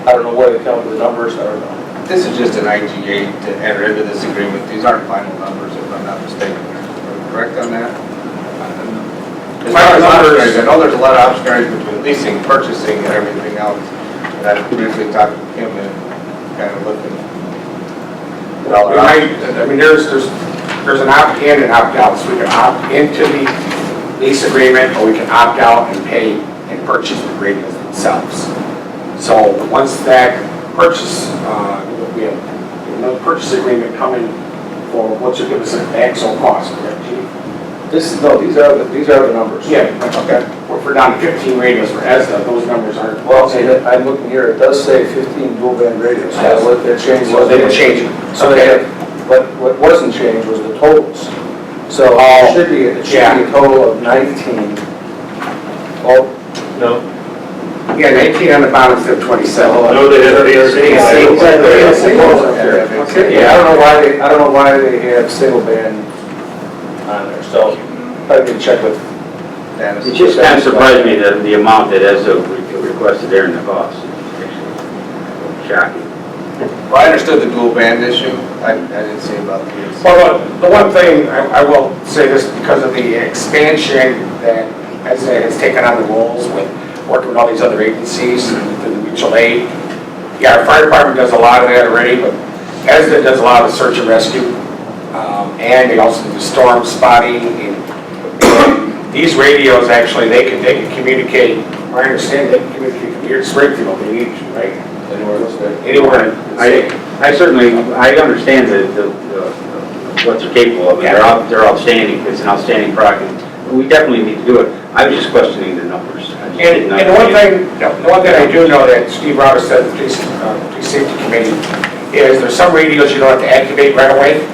I don't know where they come up with the numbers. I don't know. This is just an IG-8 to enter into this agreement. These aren't final numbers, if I'm not mistaken. Are we correct on that? As far as options, I know there's a lot of options between leasing, purchasing, and everything else. And I briefly talked with Kim and kind of looking. I mean, there's an opt-in and opt-out, so we can opt into the lease agreement, or we can opt out and pay and purchase the radios themselves. So once that purchase, we have another purchase agreement coming for what should give us an actual cost, correct, Chief? these are the numbers. Yeah, okay. We're down to 15 radios for ESDA, those numbers aren't. Well, see, I'm looking here, it does say 15 dual band radios. Yes. So what they changed So was. they didn't change it. So they have, but what wasn't changed was the totals. So Oh, it should be a total of 19. Oh, No. Yeah, 19 on the bottom instead of 27. No, they have okay. Yeah, I don't know why they have single band on there, so I can check with Dennis. It just kind of surprised me that the amount that ESO requested there in the cost. Shocking. Well, I understood the dual band issue. I didn't see about the. Well, the one thing, I will say this because of the expansion that ESDA has taken on the roles with working with all these other agencies through the mutual aid. Yeah, our fire department does a lot of that already, but ESDA does a lot of search and rescue. And they also do storm spotting. And these radios, actually, they can communicate, I understand they can communicate from here to Springfield if they need to, right? Anywhere. I certainly, I understand what they're capable of. Yeah. They're outstanding. It's an outstanding product. We definitely need to do it. I was just questioning the numbers. And the one thing I do know that Steve Roberts said, the police safety committee, is there's some radios you don't have to activate right away,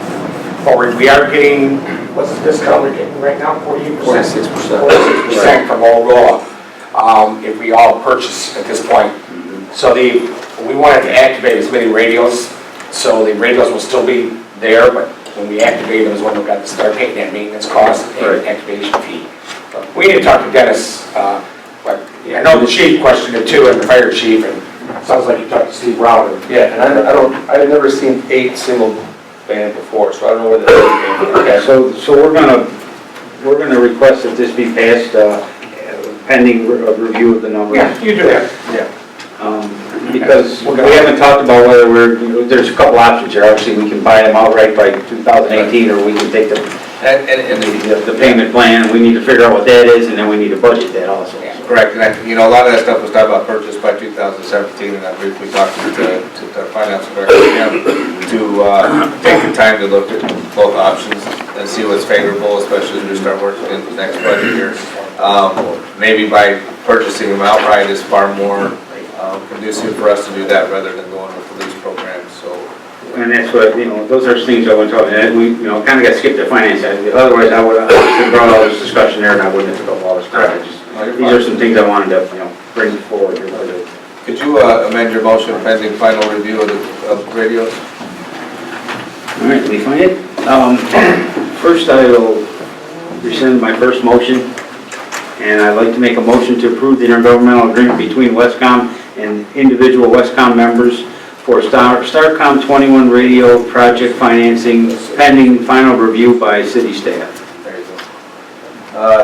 but we are getting, what's the discount we're getting right now, 48%? 46%. 46% from Motorola, if we all purchase at this point. So we wanted to activate as many radios, so the radios will still be there, but when we activate them is when we've got to start paying that maintenance cost and activation fee. We need to talk to Dennis, but I know the chief questioned it too, and the fire chief, and it sounds like you talked to Steve Rowder. Yeah, and I've never seen 8 single band before, so I don't know where the Okay, so we're gonna request that this be passed pending review of the numbers. Yeah, you do that. Yeah. Because we haven't talked about whether there's a couple options here. Obviously, we can buy them outright by 2018, or we can take the payment plan. We need to figure out what that is, and then we need to budget that also. Correct, and a lot of that stuff was talked about purchase by 2017, and I briefly talked to the finance director to take the time to look at both options and see what's favorable, especially as we start working in the next budget year. Maybe by purchasing them outright is far more conducive for us to do that rather than going with the lease program, so. And that's what, those are things I want to talk about. And we, kind of got skipped the finance side. Otherwise, I would have brought all this discussion there, and I wouldn't have took up all this time. These are some things I wanted to, bring forward. Could you amend your motion pending final review of radios? All right, let me find it. First, I will rescind my first motion, and I'd like to make a motion to approve the intergovernmental agreement between Westcom and individual Westcom members for StarCom 21 radio project financing pending final review by city staff. There you go.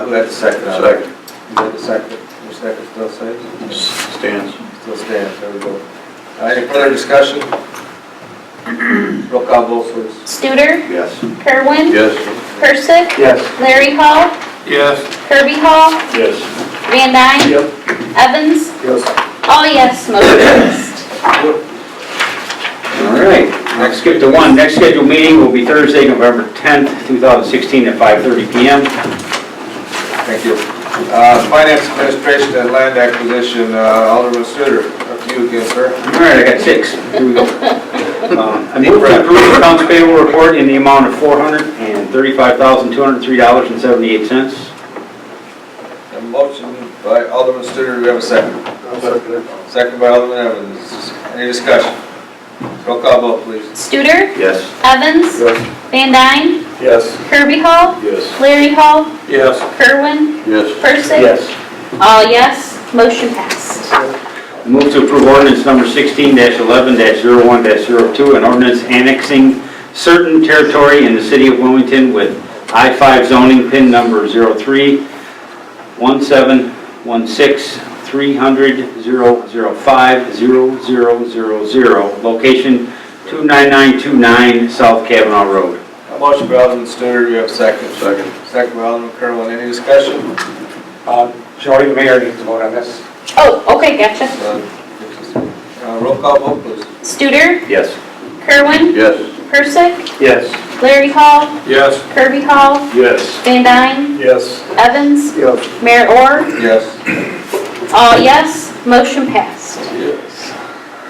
Who had the second on that? You had the second? Your second still says? Stands. Still stands, there we go. Any further discussion? Roll call vote, please. Studer, Yes. Kerwin, Yes. Persick, Yes. Larry Hall, Yes. Kirby Hall, Yes. Van Dyne, Evans, Yes. all yes, motion passed. All right, next skip to one. Next scheduled meeting will be Thursday, November 10th, 2016 at 5:30 p.m. Thank you. Finance administration and land acquisition, Alderman Studer, up to you again, sir. All right, I got 6. Here we go. I move to approve the accounts payable report in the amount of $435,203.78. A motion by Alderman Studer, do we have a second? I'll second it. Second by Alderman Evans. Any discussion? Roll call vote, please. Studer, Yes. Evans, Yes. Van Dyne, Yes. Kirby Hall, Yes. Larry Hall, Yes. Kerwin, Yes. Persick, Yes. all yes, motion passed. Move to approve ordinance number 16-11-01-02, an ordinance annexing certain territory in the city of Wilmington with I-5 zoning pin number 03-1716-300-005-0000, location 29929 South Kavanaugh Road. A motion by Alderman Studer, do we have a second? Second. Second by Alderman Kerwin. Any discussion? Joey, the mayor needs to vote on this. Oh, okay, gotcha. Roll call vote, please. Studer, Yes. Kerwin, Yes. Persick, Yes. Larry Hall, Yes. Kirby Hall, Yes. Van Dyne, Yes. Evans, Yes. Mayor Orr. Yes. All yes, motion passed.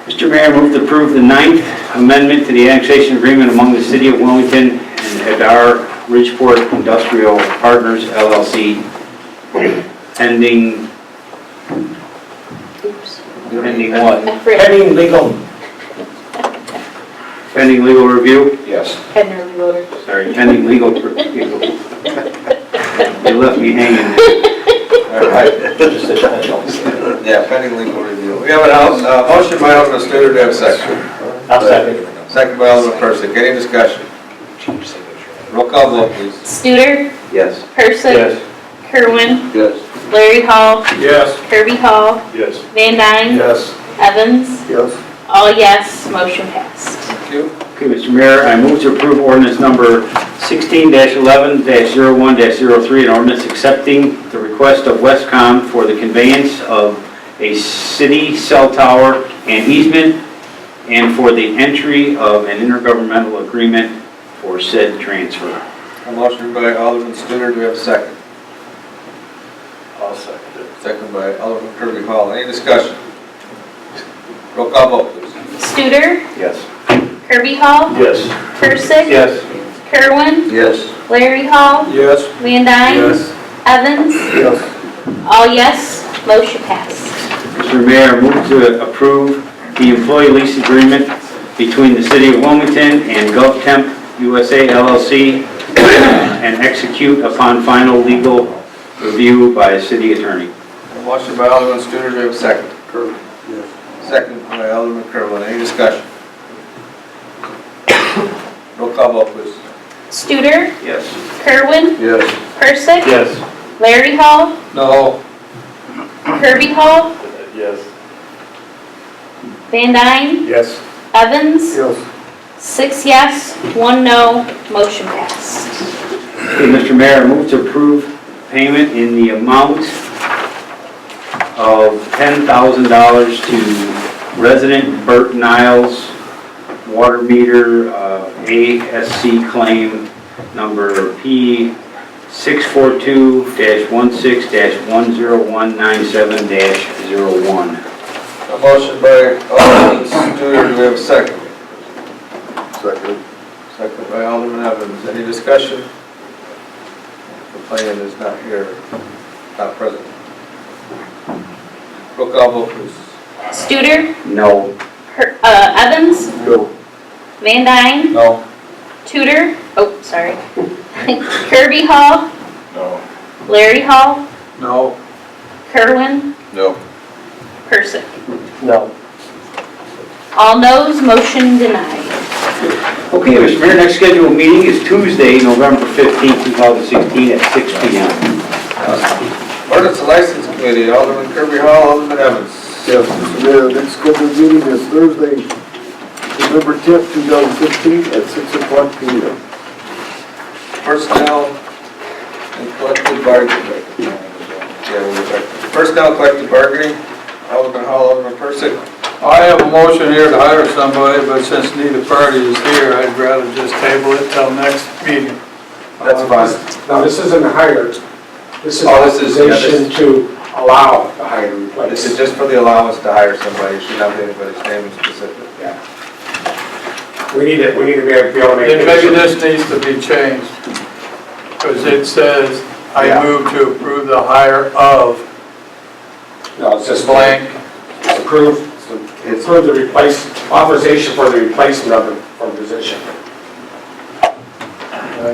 Mr. Mayor, I move to approve the 9th amendment to the annexation agreement among the City of Wilmington and Hadar Ridgeport Industrial Partners LLC, pending what? Pending legal. Pending legal review? Yes. Henry Loader. Sorry, pending legal review. You left me hanging. All right. Yeah, pending legal review. We have a motion by Alderman Studer, do we have a second? I'll second. Second by Alderman Persick, any discussion? Roll call vote, please. Studer, Yes. Persick, Kerwin, Yes. Larry Hall, Yes. Kirby Hall, Yes. Van Dyne, Yes. Evans. Yes. All yes, motion passed. Thank you. Okay, Mr. Mayor, I move to approve ordinance number 16-11-01-03, an ordinance accepting the request of Westcom for the conveyance of a city cell tower and easement and for the entry of an intergovernmental agreement for said transfer. A motion by Alderman Studer, do we have a second? I'll second it. Second by Alderman Kirby Hall, any discussion? Roll call vote, please. Studer, Yes. Kirby Hall, Yes. Persick, Yes. Kerwin, Yes. Larry Hall, Yes. Van Dyne, Yes. Evans. Yes. All yes, motion passed. Mr. Mayor, I move to approve the employee lease agreement between the City of Wilmington and GovTemp USA LLC and execute upon final legal review by a city attorney. A motion by Alderman Studer, do we have a second? Yes. Second by Alderman Kerwin, any discussion? Roll call vote, please. Studer, Yes. Kerwin, Yes. Persick, Yes. Larry Hall, No. Kirby Hall, Yes. Van Dyne, Yes. Evans. Yes. 6 yes, 1 no, motion passed. Okay, Mr. Mayor, I move to approve payment in the amount of $10,000 to resident Bert Niles, water meter, ASC claim number P642-16-10197-01. A motion by Alderman Studer, do we have a second? Second. Second by Alderman Evans, any discussion? The plan is not here, not present. Roll call vote, please. Studer, No. Evans, No. Van Dyne, No. Tudor, Kirby Hall, No. Larry Hall, No. Kerwin, No. Persick. No. All noes, motion denied. Okay, Mr. Mayor, next scheduled meeting is Tuesday, November 15, 2016 at 6 p.m. Ordinance and License Committee, Alderman Kirby Hall, Alderman Evans. Yes, Mr. Mayor, next scheduled meeting is Thursday, November 10th, 2016, at 6 o'clock p.m. Personnel and collective bargaining. Personnel collective bargaining, Alderman Hall, Alderman Persick. I have a motion here to hire somebody, but since neither party is here, I'd rather just table it till next meeting. That's fine. No, this isn't a hire. This is Oh, this is- yeah, authorization to allow the hire to replace. This is just for the allowance to hire somebody, should not be anybody's name specific. Yeah. We need to be able to make. Then maybe this needs to be changed, because it says, I Yeah. move to approve the hire of No, it's just blank. It's approved, it's approved the authorization for the replacement of the position.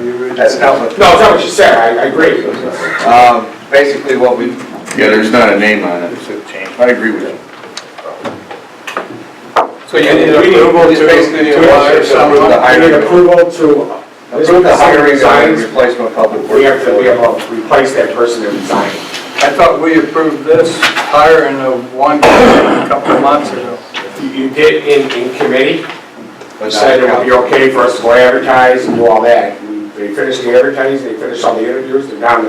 You read That's that? not what, No, it's not what you said, I agree. basically what we, Yeah, there's not a name on it, so change. I agree with you. So you need approval It's basically the to hire approval to approve someone? the I need approval to. approve the hiring of a Resigns, replacement public works. we have to be able to replace that person that resigned. I thought we approved this hiring of one guy a couple of months ago. You did in committee, decided it would be okay for us to go advertise and do all that. They finished the advertising, they finished all the interviews, they're down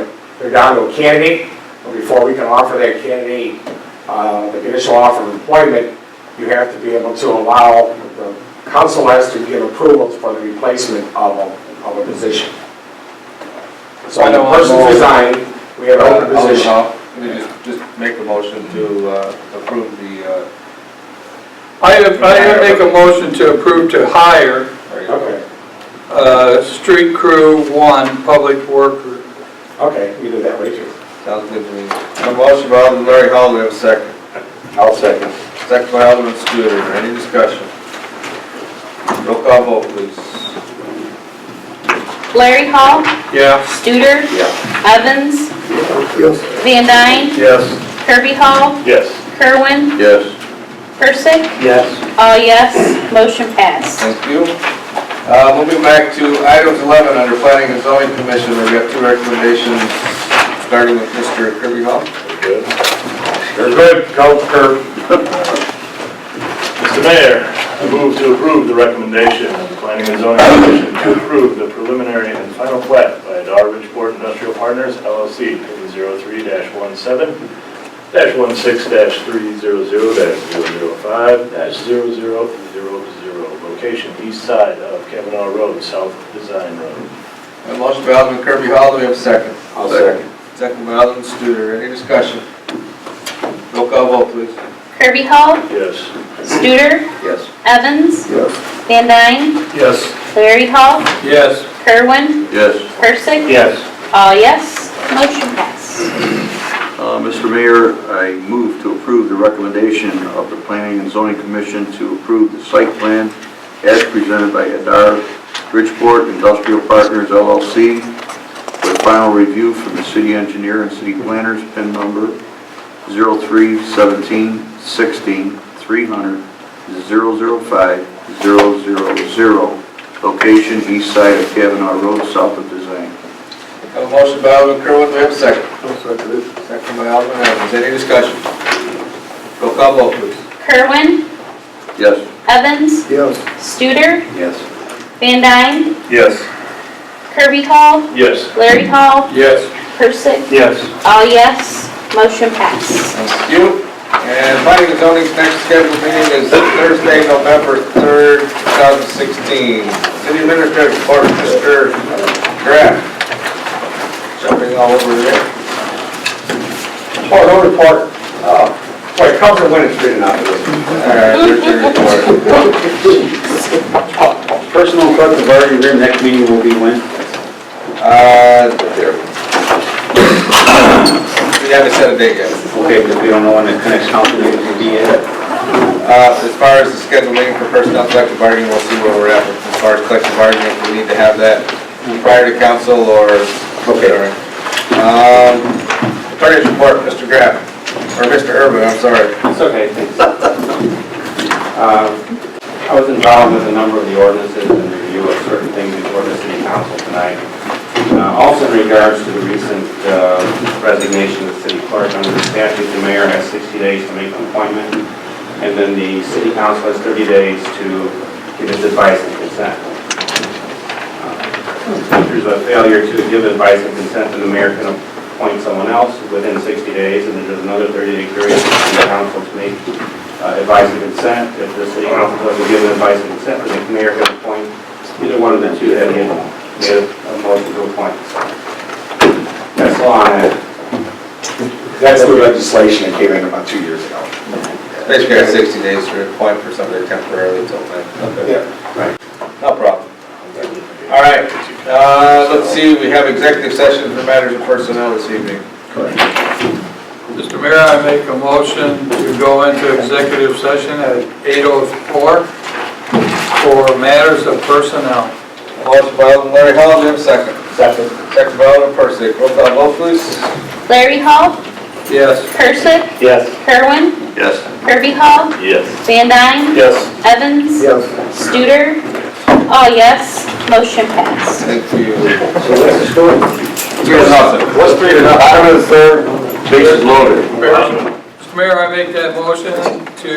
to a candidate. But before we can offer that candidate the initial offer of employment, you have to be able to allow, the council has to give approval for the replacement of a of a position. So when the person's resigned, we have an open position. Let me just make a motion to approve the, I make a motion to approve to hire Okay, street crew 1 public worker. okay, we do that way too. sounds good to me. A motion by Alderman Larry Hall, do we have a second? I'll second. Second by Alderman Studer, any discussion? Roll call vote, please. Larry Hall, Yeah. Studer, Evans, Yes. Van Dyne, Yes. Kirby Hall, Yes. Kerwin, Yes. Persick, Yes. all yes, motion passed. Thank you. Moving back to items 11 under Planning and Zoning Commission, we've got 2 recommendations, starting with Mr. Kirby Hall. Good. They're good, go Kirk. Mr. Mayor, I move to approve the recommendation of the Planning and Zoning Commission to approve the preliminary and final plat by Bridgeport Industrial Partners LLC, 03-17-300-106-300-005-0000, location east side of Kavanaugh Road, south of Design Road. A motion by Alderman Kirby Hall, do we have a second? I'll second. Second by Alderman Studer, any discussion? Roll call vote, please. Kirby Hall, Yes. Studer, Yes. Evans, Yes. Van Dyne, Yes. Larry Hall, Yes. Kerwin, Yes. Persick, Yes. all yes, motion passed. Mr. Mayor, I move to approve the recommendation of the Planning and Zoning Commission to approve the site plan as presented by Bridgeport Industrial Partners LLC with final review from the city engineer and city planners, PIN number 03-17-16-300-005-000, location east side of Kavanaugh Road, south of Design. Have a motion by Alderman Kerwin, do we have a second? I'll second it. Second by Alderman Evans, any discussion? Roll call vote, please. Kerwin, Yes. Evans, Yes. Studer, Yes. Van Dyne, Yes. Kirby Hall, Yes. Larry Hall, Yes. Persick, Yes. all yes, motion passed. Thank you. And Planning and Zoning's next scheduled meeting is Thursday, November 3rd, 2016. City Administrative Report, Mr. Graff. Jumping all over there. Oh, no report. Wait, Councilor Wynn is reading out of this. All right, your turn to report. Personal collective bargaining agreement, next meeting will be when? There. We haven't set a date yet. Okay, because we don't know when the next council meeting will be yet. As far as the scheduled meeting for personnel collective bargaining, we'll see where we're at. As far as collective bargaining, if we need to have that prior to council or, okay, all right. Attorney's report, Mr. Graff, or Mr. Urban, I'm sorry. It's okay, thanks. I was involved with a number of the ordinances and review of certain things before the city council tonight. Also in regards to the recent resignation of the city clerk, under the statute, the mayor has 60 days to make an appointment, and then the city council has 30 days to give its advice and consent. If there's a failure to give advice and consent, then the mayor can appoint someone else within 60 days, and then there's another 30-day period for the city council to make advice and consent. If the city council doesn't give an advice and consent, then the mayor can appoint either one of the two that he made a motion to appoint. That's all on that. That's the legislation that came in about 2 years ago. Basically, got 60 days to appoint for somebody temporarily until then. Okay. Yeah. Right. No problem. All right, let's see, we have executive session for matters of personnel this evening. Mr. Mayor, I make a motion to go into executive session at 8:04 for matters of personnel. Motion by Alderman Larry Hall, do you have a second? Second. Second by Alderman Persick, roll call vote, please. Larry Hall, Yes. Persick, Yes. Kerwin, Yes. Kirby Hall, Yes. Van Dyne, Yes. Evans, Yes. Studer, all yes, motion passed. Thank you. So what's the story? 3-0. What's 3-0? I'm in the third. Bases loaded. Mr. Mayor, I make that motion to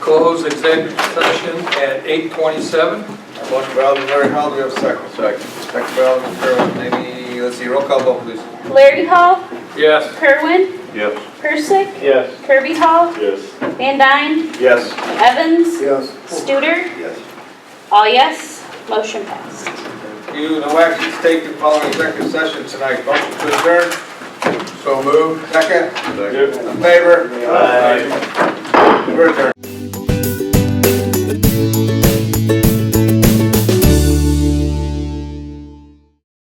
close executive session at 8:27. Motion by Alderman Larry Hall, do we have a second? Second. Second by Alderman Kerwin, any, let's see, roll call vote, please. Larry Hall, Yes. Kerwin, Yes. Persick, Yes. Kirby Hall, Yes. Van Dyne, Evans, Yes. Studer, Yes. all yes, motion passed. Thank you. No actions taken following executive session tonight. Motion to adjourn. So moved. Second? In favor? Aye. We're adjourned.